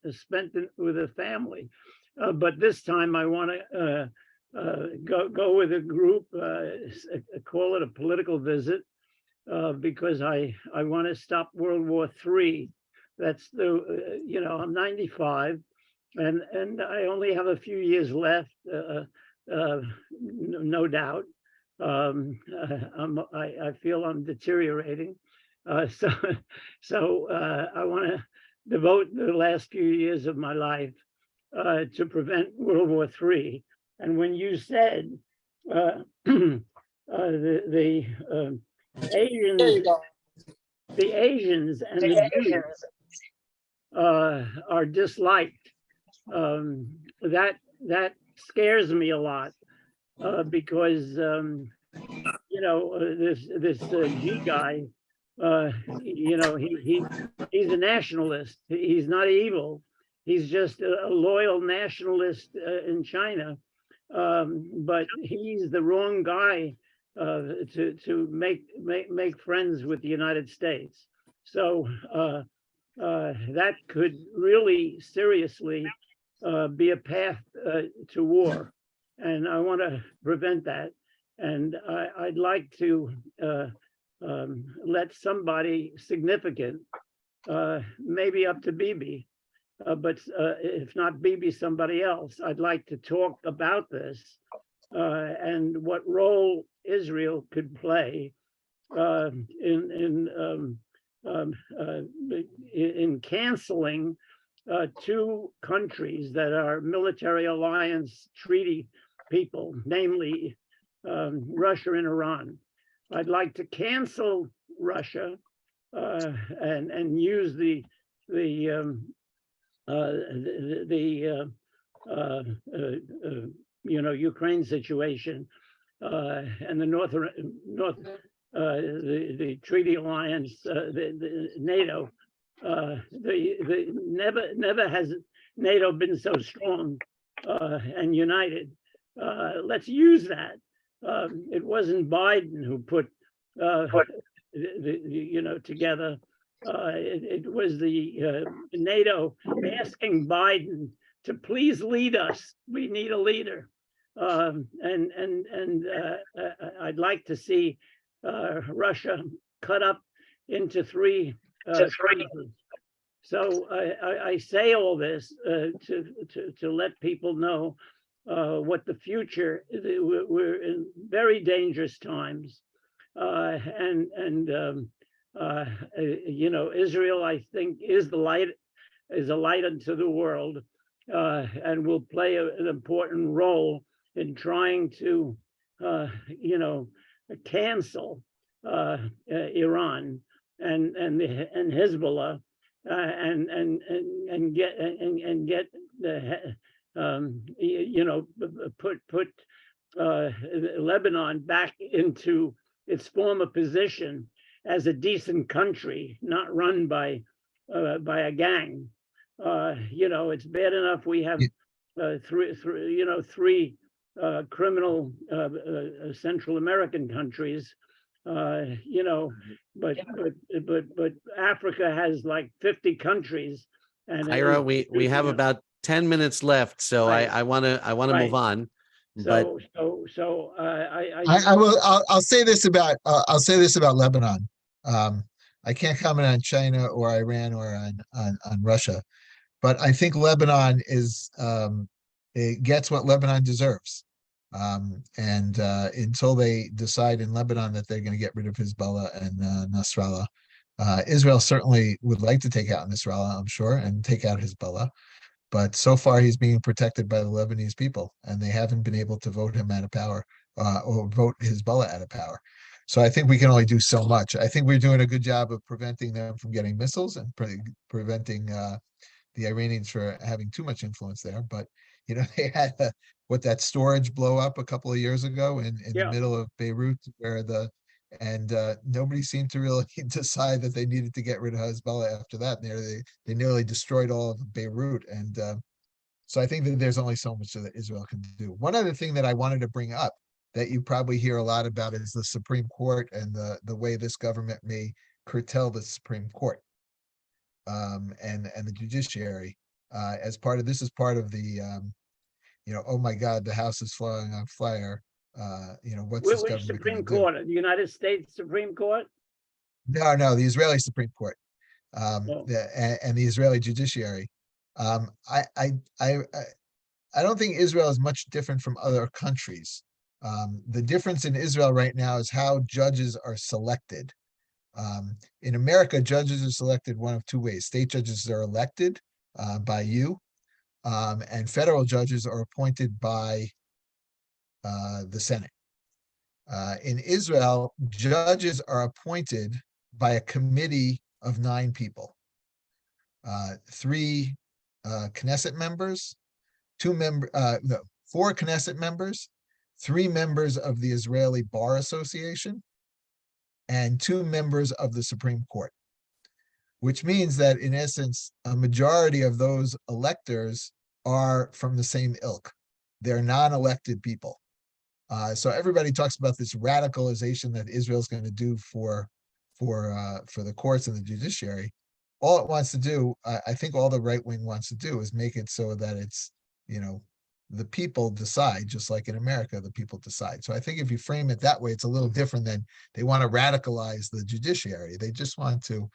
spent it with a family. But this time I want to go with a group, call it a political visit. Because I want to stop World War III. That's I'm 95, and I only have a few years left, no doubt. I feel I'm deteriorating, so I want to devote the last few years of my life to prevent World War III. And when you said Asians, the Asians and the Jews are disliked. That scares me a lot because this G guy, he's a nationalist. He's not evil. He's just a loyal nationalist in China, but he's the wrong guy to make friends with the United States. So that could really seriously be a path to war, and I want to prevent that. And I'd like to let somebody significant, maybe up to Bibi, but if not Bibi, somebody else, I'd like to talk about this and what role Israel could play in canceling two countries that are military alliance treaty people, namely Russia and Iran. I'd like to cancel Russia and use the Ukraine situation and the treaty alliance, the NATO. Never has NATO been so strong and united. Let's use that. It wasn't Biden who put together. It was the NATO asking Biden to please lead us. We need a leader, and I'd like to see Russia cut up into three countries. So I say all this to let people know what the future. We're in very dangerous times, Israel, I think, is a light unto the world, and will play an important role in trying to cancel Iran and Hezbollah and get put Lebanon back into its former position as a decent country, not run by a gang. It's bad enough we have three criminal Central American countries, but Africa has like 50 countries. And Ira, we have about 10 minutes left, so right. I want to right. move on. I'll say this about Lebanon. I can't comment on China or Iran or on Russia, but I think Lebanon it gets what Lebanon deserves. And until they decide in Lebanon that they're going to get rid of Hezbollah and Nasrallah, Israel certainly would like to take out Nasrallah, I'm sure, and take out Hezbollah. But so far, he's being protected by the Lebanese people, and they haven't been able to vote him out of power or vote Hezbollah out of power. So I think we can only do so much. I think we're doing a good job of preventing them from getting missiles and preventing the Iranians from having too much influence there. But, they had that storage blow up a couple of years ago in the middle of Beirut, where nobody seemed to really decide that they needed to get rid of Hezbollah after that. They nearly destroyed all of Beirut. And so I think that there's only so much that Israel can do. One other thing that I wanted to bring up that you probably hear a lot about is the Supreme Court and the way this government may curtail the Supreme Court and the judiciary as part of this is part of the oh my God, the house is flying on fire. What's this government Supreme Court? The United States Supreme Court? No, the Israeli Supreme Court, and the Israeli judiciary. I don't think Israel is much different from other countries. The difference in Israel right now is how judges are selected. In America, judges are selected one of two ways. State judges are elected by you, and federal judges are appointed by the Senate. In Israel, judges are appointed by a committee of 9 people. 3 Knesset members, 4 Knesset members, 3 members of the Israeli Bar Association, and 2 members of the Supreme Court, which means that in essence, a majority of those electors are from the same ilk. They're non-elected people. So everybody talks about this radicalization that Israel's going to do for the courts and the judiciary. All it wants to do, I think all the right wing wants to do, is make it so that it's, the people decide, just like in America, the people decide. So I think if you frame it that way, it's a little different than they want to radicalize the judiciary. They just want to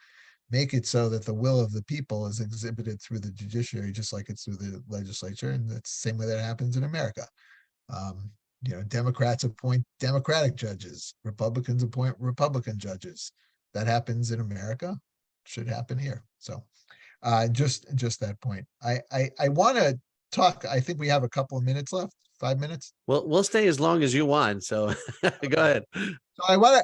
make it so that the will of the people is exhibited through the judiciary, just like it's through the legislature. And that's the same way that happens in America. Democrats appoint Democratic judges, Republicans appoint Republican judges. That happens in America, should happen here. So just that point. I want to talk, I think we have a couple of minutes left, 5 minutes. Well, we'll stay as long as you want. So go ahead. So I want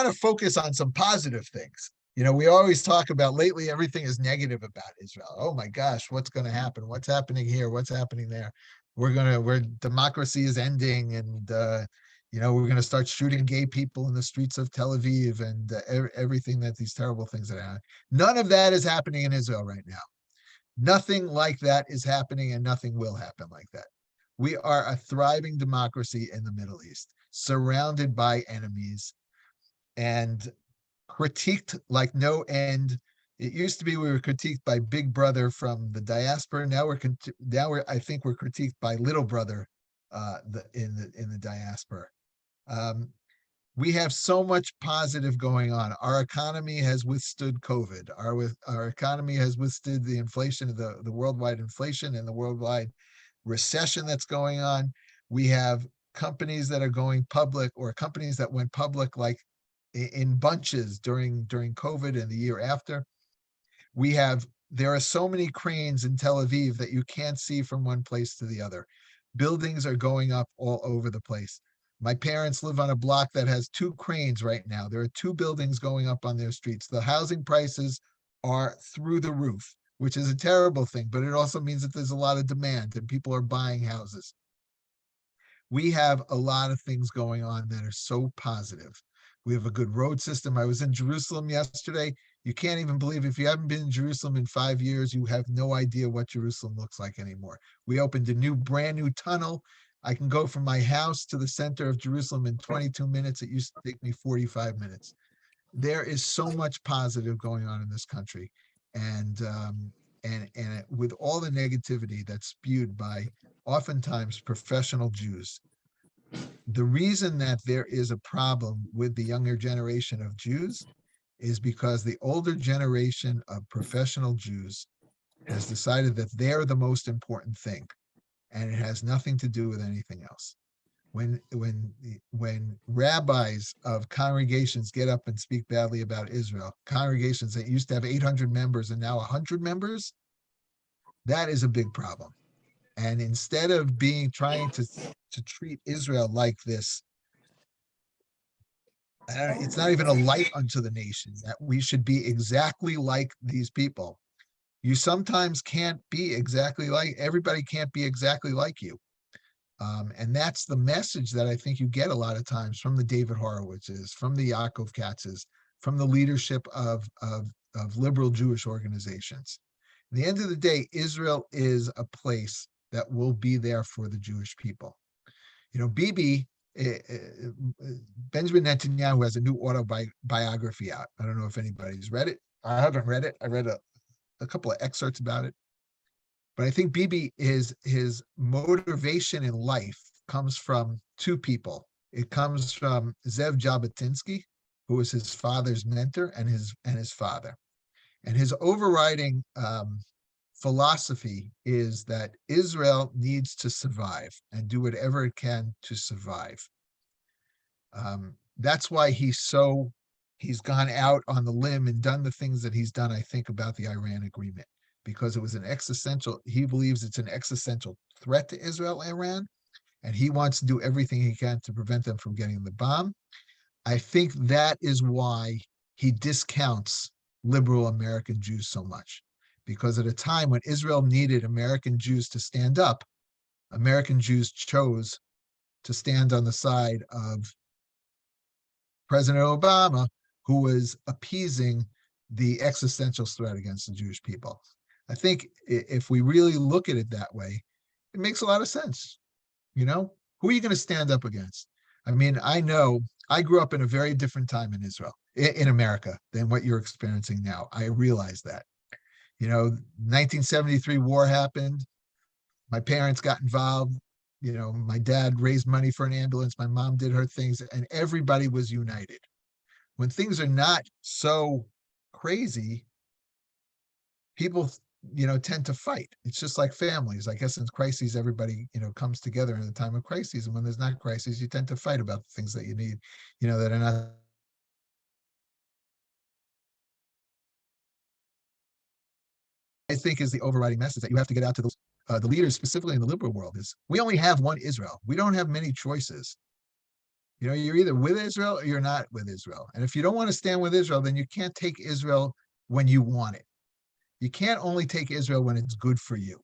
to focus on some positive things. We always talk about, lately everything is negative about Israel. Oh my gosh, what's going to happen? What's happening here? What's happening there? Where democracy is ending, and we're going to start shooting gay people in the streets of Tel Aviv, and everything, that these terrible things that happen. None of that is happening in Israel right now. Nothing like that is happening, and nothing will happen like that. We are a thriving democracy in the Middle East, surrounded by enemies and critiqued like no end. It used to be we were critiqued by Big Brother from the diaspora. Now I think we're critiqued by Little Brother in the diaspora. We have so much positive going on. Our economy has withstood COVID. Our economy has withstood the inflation, the worldwide inflation, and the worldwide recession that's going on. We have companies that are going public, or companies that went public like in bunches during COVID and the year after. There are so many cranes in Tel Aviv that you can't see from one place to the other. Buildings are going up all over the place. My parents live on a block that has 2 cranes right now. There are 2 buildings going up on their streets. The housing prices are through the roof, which is a terrible thing, but it also means that there's a lot of demand and people are buying houses. We have a lot of things going on that are so positive. We have a good road system. I was in Jerusalem yesterday. You can't even believe, if you haven't been in Jerusalem in 5 years, you have no idea what Jerusalem looks like anymore. We opened a brand new tunnel. I can go from my house to the center of Jerusalem in 22 minutes. It used to take me 45 minutes. There is so much positive going on in this country. And with all the negativity that's spewed by oftentimes professional Jews, the reason that there is a problem with the younger generation of Jews is because the older generation of professional Jews has decided that they're the most important thing, and it has nothing to do with anything else. When rabbis of congregations get up and speak badly about Israel, congregations that used to have 800 members and now 100 members, that is a big problem. And instead of trying to treat Israel like this, it's not even a light unto the nation that we should be exactly like these people. You sometimes can't be exactly like, everybody can't be exactly like you. And that's the message that I think you get a lot of times from the David Horowitzes, from the Yaakov Katzes, from the leadership of liberal Jewish organizations. At the end of the day, Israel is a place that will be there for the Jewish people. Benjamin Netanyahu has a new autobiography out. I don't know if anybody's read it. I haven't read it. I read a couple of excerpts about it. But I think Bibi, his motivation in life comes from 2 people. It comes from Zev Jabotinsky, who was his father's mentor, and his father. And his overriding philosophy is that Israel needs to survive and do whatever it can to survive. That's why he's gone out on the limb and done the things that he's done, I think, about the Iran agreement, because it was he believes it's an existential threat to Israel, Iran. and he wants to do everything he can to prevent them from getting the bomb. I think that is why he discounts liberal American Jews so much, because at a time when Israel needed American Jews to stand up, American Jews chose to stand on the side of President Obama, who was appeasing the existential threat against the Jewish people. I think if we really look at it that way, it makes a lot of sense. You know, who are you going to stand up against? I mean, I know I grew up in a very different time in Israel, in America, than what you're experiencing now. I realize that. You know, 1973 war happened. My parents got involved. You know, my dad raised money for an ambulance. My mom did her things, and everybody was united. When things are not so crazy, people, tend to fight. It's just like families. I guess in crises, everybody, comes together in a time of crises. And when there's not crises, you tend to fight about the things that you need, that are not. I think is the overriding message that you have to get out to those the leaders, specifically in the liberal world, is we only have one Israel. We don't have many choices. You're either with Israel or you're not with Israel. And if you don't want to stand with Israel, then you can't take Israel when you want it. You can't only take Israel when it's good for you.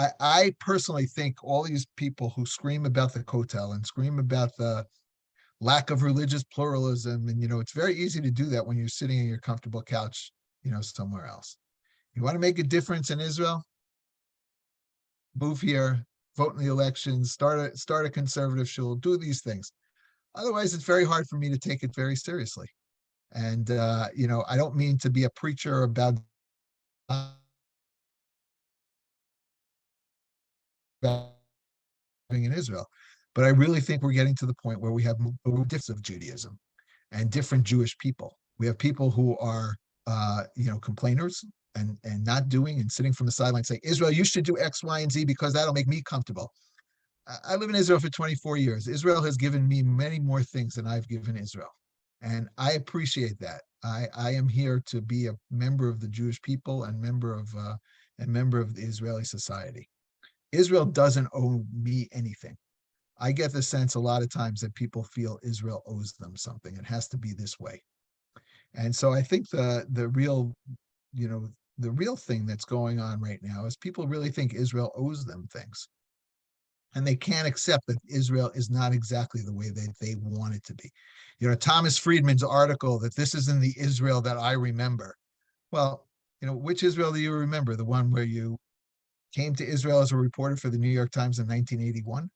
I personally think all these people who scream about the Kotel and scream about the lack of religious pluralism, and it's very easy to do that when you're sitting in your comfortable couch, somewhere else. You want to make a difference in Israel? Move here, vote in the elections, start a conservative shul, do these things. Otherwise, it's very hard for me to take it very seriously. And I don't mean to be a preacher about in Israel, but I really think we're getting to the point where we have difference of Judaism and different Jewish people. We have people who are complainers and not doing and sitting from the sideline saying, Israel, you should do X, Y, and Z because that'll make me comfortable. I live in Israel for 24 years. Israel has given me many more things than I've given Israel. And I appreciate that. I am here to be a member of the Jewish people and member of the Israeli society. Israel doesn't owe me anything. I get the sense a lot of times that people feel Israel owes them something. It has to be this way. And so I think the real thing that's going on right now is people really think Israel owes them things. And they can't accept that Israel is not exactly the way that they want it to be. Thomas Friedman's article that this isn't the Israel that I remember. Well, which Israel do you remember? The one where you came to Israel as a reporter for the New York Times in 1981?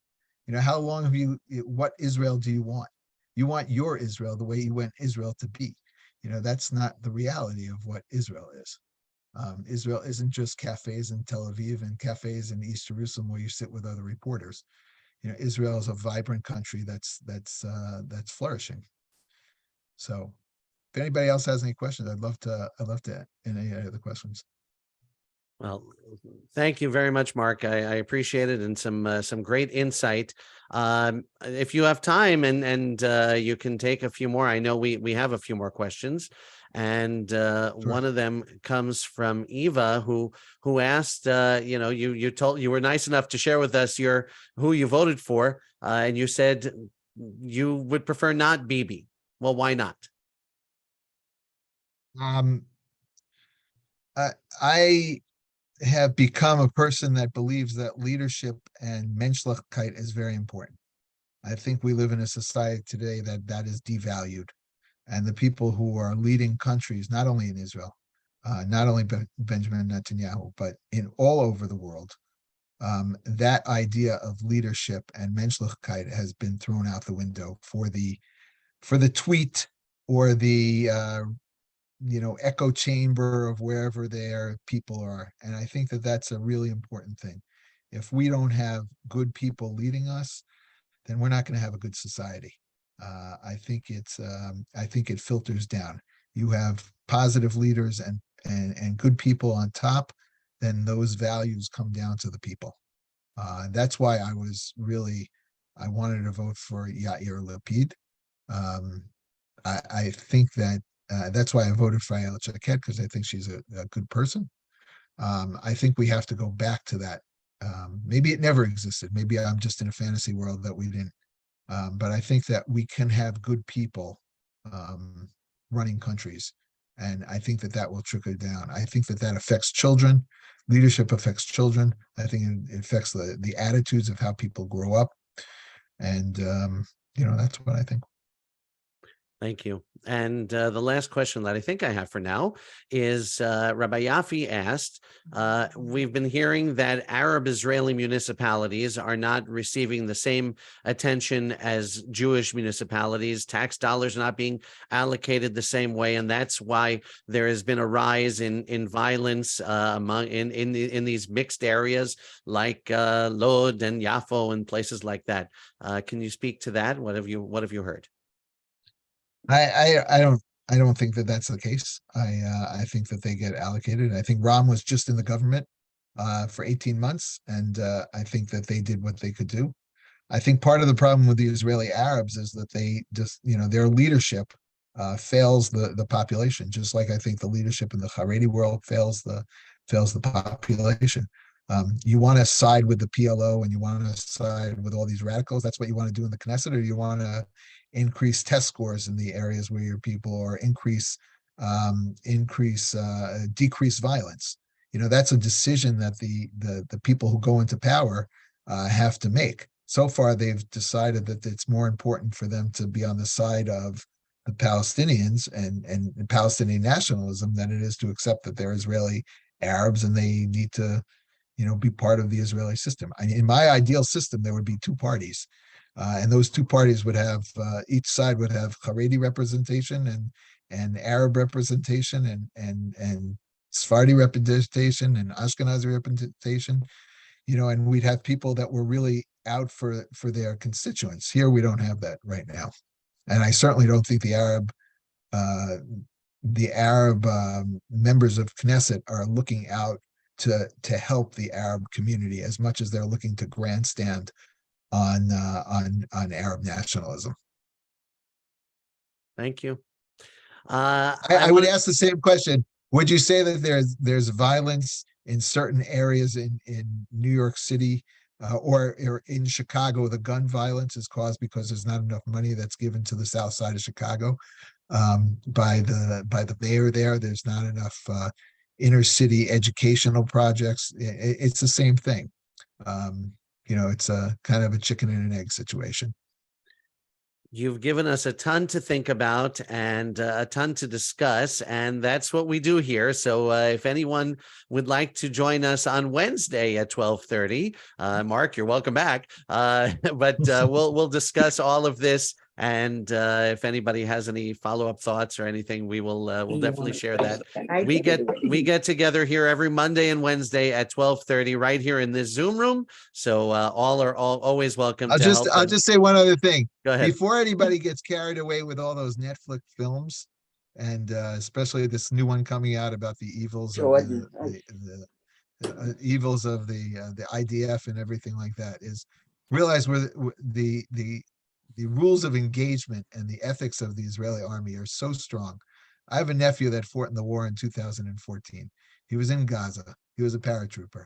How long what Israel do you want? You want your Israel the way you want Israel to be. That's not the reality of what Israel is. Israel isn't just cafes in Tel Aviv and cafes in East Jerusalem where you sit with other reporters. Israel is a vibrant country that's flourishing. So, if anybody else has any questions, I'd love to any other questions. Well, thank you very much, Marc. I appreciate it, and some great insight. If you have time and you can take a few more, I know we have a few more questions. And Sure. One of them comes from Eva, who asked, you were nice enough to share with us who you voted for, and you said you would prefer not Bibi. Well, why not? I have become a person that believes that leadership and menschlichkeit is very important. I think we live in a society today that is devalued. And the people who are leading countries, not only in Israel, not only Benjamin Netanyahu, but in all over the world, that idea of leadership and menschlichkeit has been thrown out the window for the tweet or the echo chamber of wherever their people are. And I think that that's a really important thing. If we don't have good people leading us, then we're not going to have a good society. I think it filters down. You have positive leaders and good people on top, then those values come down to the people. That's why I wanted to vote for Yair Lapid. I think that that's why I voted for Ayelet Shaked, because I think she's a good person. I think we have to go back to that Maybe it never existed. Maybe I'm just in a fantasy world that we didn't. But I think that we can have good people running countries. And I think that that will trickle down. I think that that affects children. Leadership affects children. I think it affects the attitudes of how people grow up. And, that's what I think. Thank you. And the last question that I think I have for now is Rabbi Yafi asked, we've been hearing that Arab Israeli municipalities are not receiving the same attention as Jewish municipalities. Tax dollars not being allocated the same way. And that's why there has been a rise in violence in these mixed areas like Lod and Yafo and places like that. Can you speak to that? What have you heard? I don't think that that's the case. I think that they get allocated. I think Ram was just in the government for 18 months, and I think that they did what they could do. I think part of the problem with the Israeli Arabs is that they just, their leadership fails the population, just like I think the leadership in the Haredi world fails the population. You want to side with the PLO and you want to side with all these radicals. That's what you want to do in the Knesset, or you want to increase test scores in the areas where your people, or decrease violence. That's a decision that the people who go into power have to make. So far, they've decided that it's more important for them to be on the side of the Palestinians and Palestinian nationalism than it is to accept that they're Israeli Arabs and they need to, be part of the Israeli system. In my ideal system, there would be two parties. And those two parties would have, each side would have Haredi representation and Arab representation and Sephardi representation and Ashkenazi representation, and we'd have people that were really out for their constituents. Here, we don't have that right now. And I certainly don't think the Arab members of Knesset are looking out to help the Arab community as much as they're looking to grandstand on Arab nationalism. Thank you. I would ask the same question. Would you say that there's violence in certain areas in New York City or in Chicago? The gun violence is caused because there's not enough money that's given to the south side of Chicago by the mayor there. There's not enough inner city educational projects. It's the same thing. It's a kind of a chicken and an egg situation. You've given us a ton to think about and a ton to discuss, and that's what we do here. So if anyone would like to join us on Wednesday at 12:30, Marc, you're welcome back. But we'll discuss all of this. And if anybody has any follow-up thoughts or anything, we'll definitely share that. We get together here every Monday and Wednesday at 12:30 right here in this Zoom room. So all are always welcome. I'll just say one other thing. Go ahead. Before anybody gets carried away with all those Netflix films, and especially this new one coming out about the evils of the evils of the IDF and everything like that, is realize where the rules of engagement and the ethics of the Israeli army are so strong. I have a nephew that fought in the war in 2014. He was in Gaza. He was a paratrooper.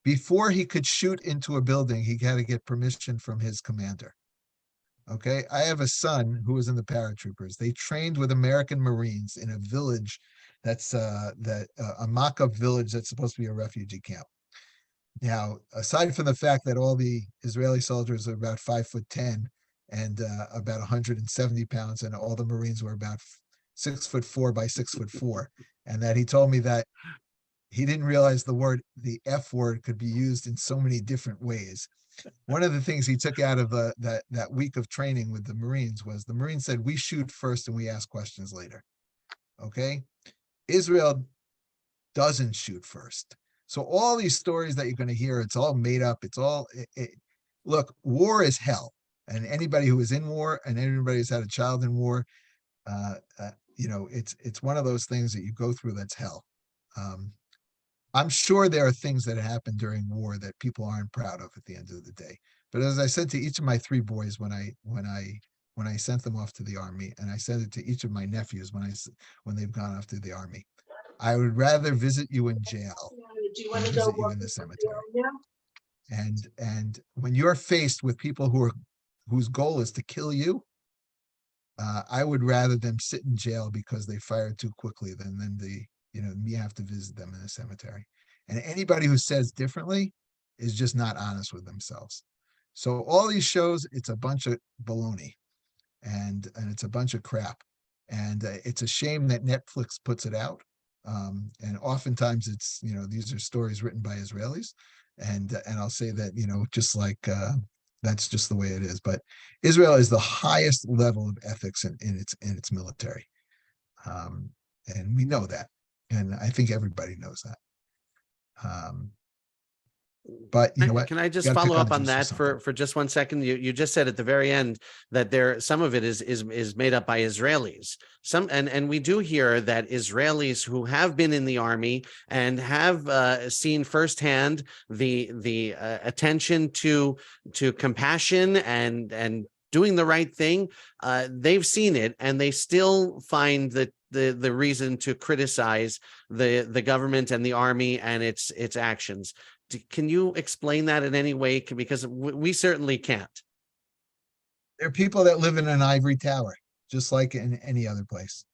Before he could shoot into a building, he had to get permission from his commander. Okay. I have a son who was in the paratroopers. They trained with American Marines in a village that's a mock-up village that's supposed to be a refugee camp. Now, aside from the fact that all the Israeli soldiers are about 5'10" and about 170 pounds, and all the Marines were about 6'4" by 6'4", and that he told me that he didn't realize the F word could be used in so many different ways. One of the things he took out of that week of training with the Marines was the Marines said, "We shoot first and we ask questions later." Okay, Israel doesn't shoot first. So all these stories that you're going to hear, it's all made up. It's all look, war is hell. And anybody who is in war and anybody who's had a child in war, it's one of those things that you go through that's hell. I'm sure there are things that happen during war that people aren't proud of at the end of the day. But as I said to each of my three boys when I sent them off to the army, and I said it to each of my nephews when they've gone off to the army, I would rather visit you in jail than visit you in the cemetery. And when you're faced with people whose goal is to kill you, I would rather them sit in jail because they fired too quickly than me have to visit them in a cemetery. And anybody who says differently is just not honest with themselves. So all these shows, it's a bunch of baloney, and it's a bunch of crap. And it's a shame that Netflix puts it out. And oftentimes it's, these are stories written by Israelis. And I'll say that, just like that's just the way it is. But Israel is the highest level of ethics in its military. And we know that. And I think everybody knows that. But you know what? Can I just Gotta pick follow on up the on Jews that something. for just 1 second? You just said at the very end that some of it is made up by Israelis. And we do hear that Israelis who have been in the army and have seen firsthand the attention to compassion and doing the right thing, they've seen it, and they still find that the reason to criticize the government and the army and its actions. Can you explain that in any way? Because we certainly can't. There are people that live in an ivory tower, just like in any other place.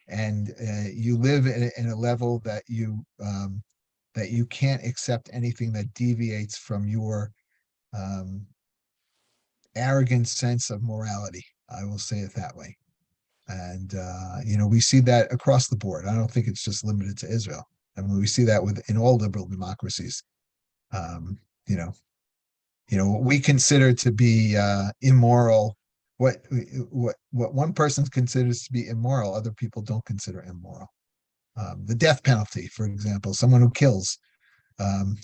And you live in a level that you can't accept anything that deviates from your arrogant sense of morality. I will say it that way. And we see that across the board. I don't think it's just limited to Israel. I mean, we see that in all liberal democracies. What we consider to be immoral, what one person considers to be immoral, other people don't consider immoral. The death penalty, for example, someone who kills,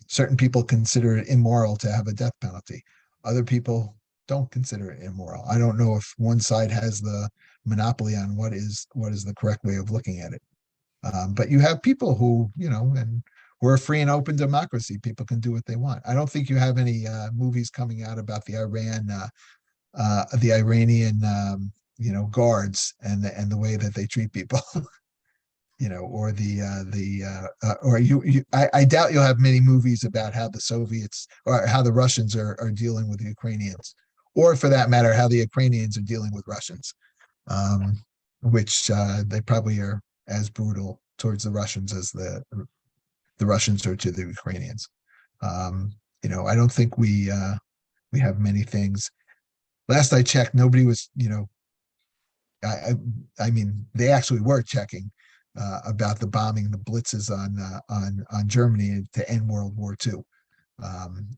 certain people consider it immoral to have a death penalty. Other people don't consider it immoral. I don't know if one side has the monopoly on what is the correct way of looking at it. But you have people who, and we're a free and open democracy. People can do what they want. I don't think you have any movies coming out about the Iranian, guards and the way that they treat people, or I doubt you'll have many movies about how the Soviets or how the Russians are dealing with the Ukrainians, or for that matter, how the Ukrainians are dealing with Russians, which they probably are as brutal towards the Russians as the Russians are to the Ukrainians. I don't think we have many things. Last I checked, nobody was, I mean, they actually were checking about the bombing, the blitzes on Germany to end World War II. And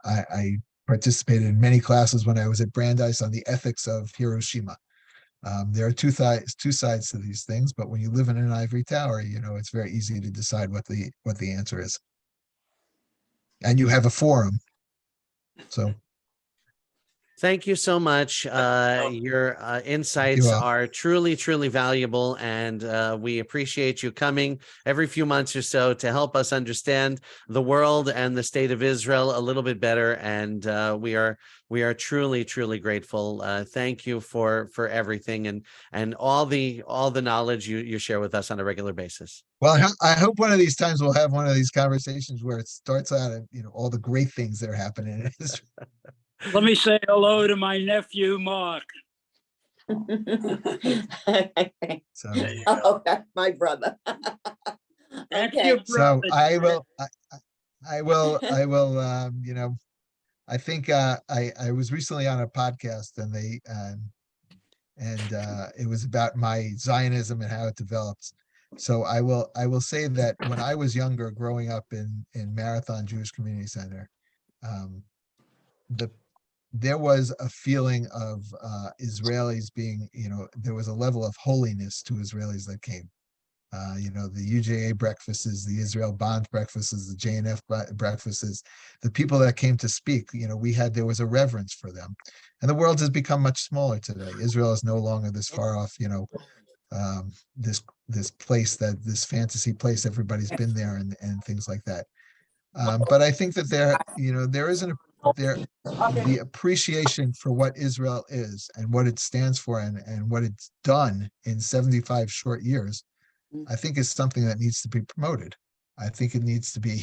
I participated in many classes when I was at Brandeis on the ethics of Hiroshima. There are two sides to these things, but when you live in an ivory tower, it's very easy to decide what the answer is. And you have a forum. So Thank you so much. Your insights are truly, truly valuable, and we appreciate you coming every few months or so to help us understand the world and the state of Israel a little bit better. And we are truly, truly grateful. Thank you for everything and all the knowledge you share with us on a regular basis. Well, I hope one of these times we'll have one of these conversations where it starts out of all the great things that are happening in Israel. Let me say hello to my nephew, Marc. So, Oh, that's my brother. That's Okay. your so brother. I will, I think I was recently on a podcast and it was about my Zionism and how it developed. So I will say that when I was younger, growing up in Marathon Jewish Community Center, there was a feeling of Israelis being, there was a level of holiness to Israelis that came. The UJA breakfasts, the Israel Bond breakfasts, the JNF breakfasts, the people that came to speak, there was a reverence for them. And the world has become much smaller today. Israel is no longer this far off, this place this fantasy place, everybody's been there and things like that. But I think that there isn't the appreciation for what Israel is and what it stands for and what it's done in 75 short years, I think is something that needs to be promoted. I think it needs to be,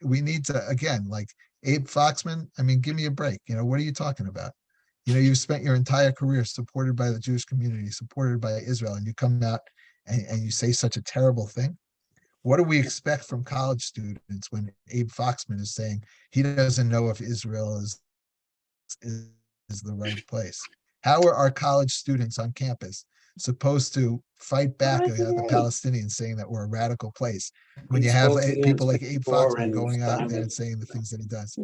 we need to, again, like Abe Foxman, I mean, give me a break. What are you talking about? You've spent your entire career supported by the Jewish community, supported by Israel, and you come out and you say such a terrible thing. What do we expect from college students when Abe Foxman is saying he doesn't know if Israel is the right place? How are our college students on campus supposed to fight back against the Palestinians saying that we're a radical place when you have people like Abe Foxman going out there and saying the things that he does?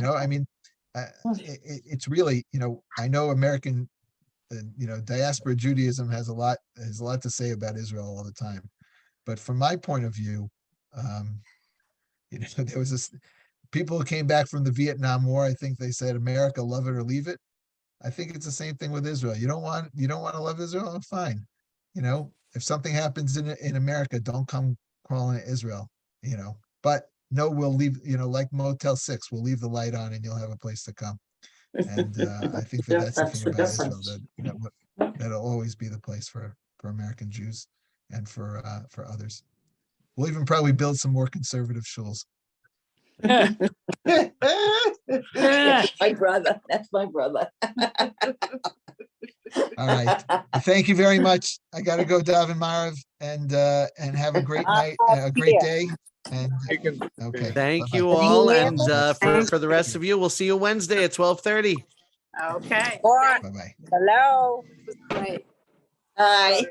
I mean, it's really, I know American, diaspora Judaism has a lot to say about Israel all the time. But from my point of view, there was this people who came back from the Vietnam War. I think they said, America, love it or leave it. I think it's the same thing with Israel. You don't want to love Israel? Fine. If something happens in America, don't come crawling to Israel, but no, we'll leave, like Motel 6, we'll leave the light on and you'll have a place to come. And I think that's the thing about Israel, that'll always be the place for American Jews and for others. We'll even probably build some more conservative shuls. That's my brother. That's my brother. All right. Thank you very much. I got to go daven Marav and have a great night, a great day. And okay. Thank Bye-bye. you all. you. And for the rest of you, we'll see you Wednesday at 12:30. Okay. Bye-bye. Hello. Hi.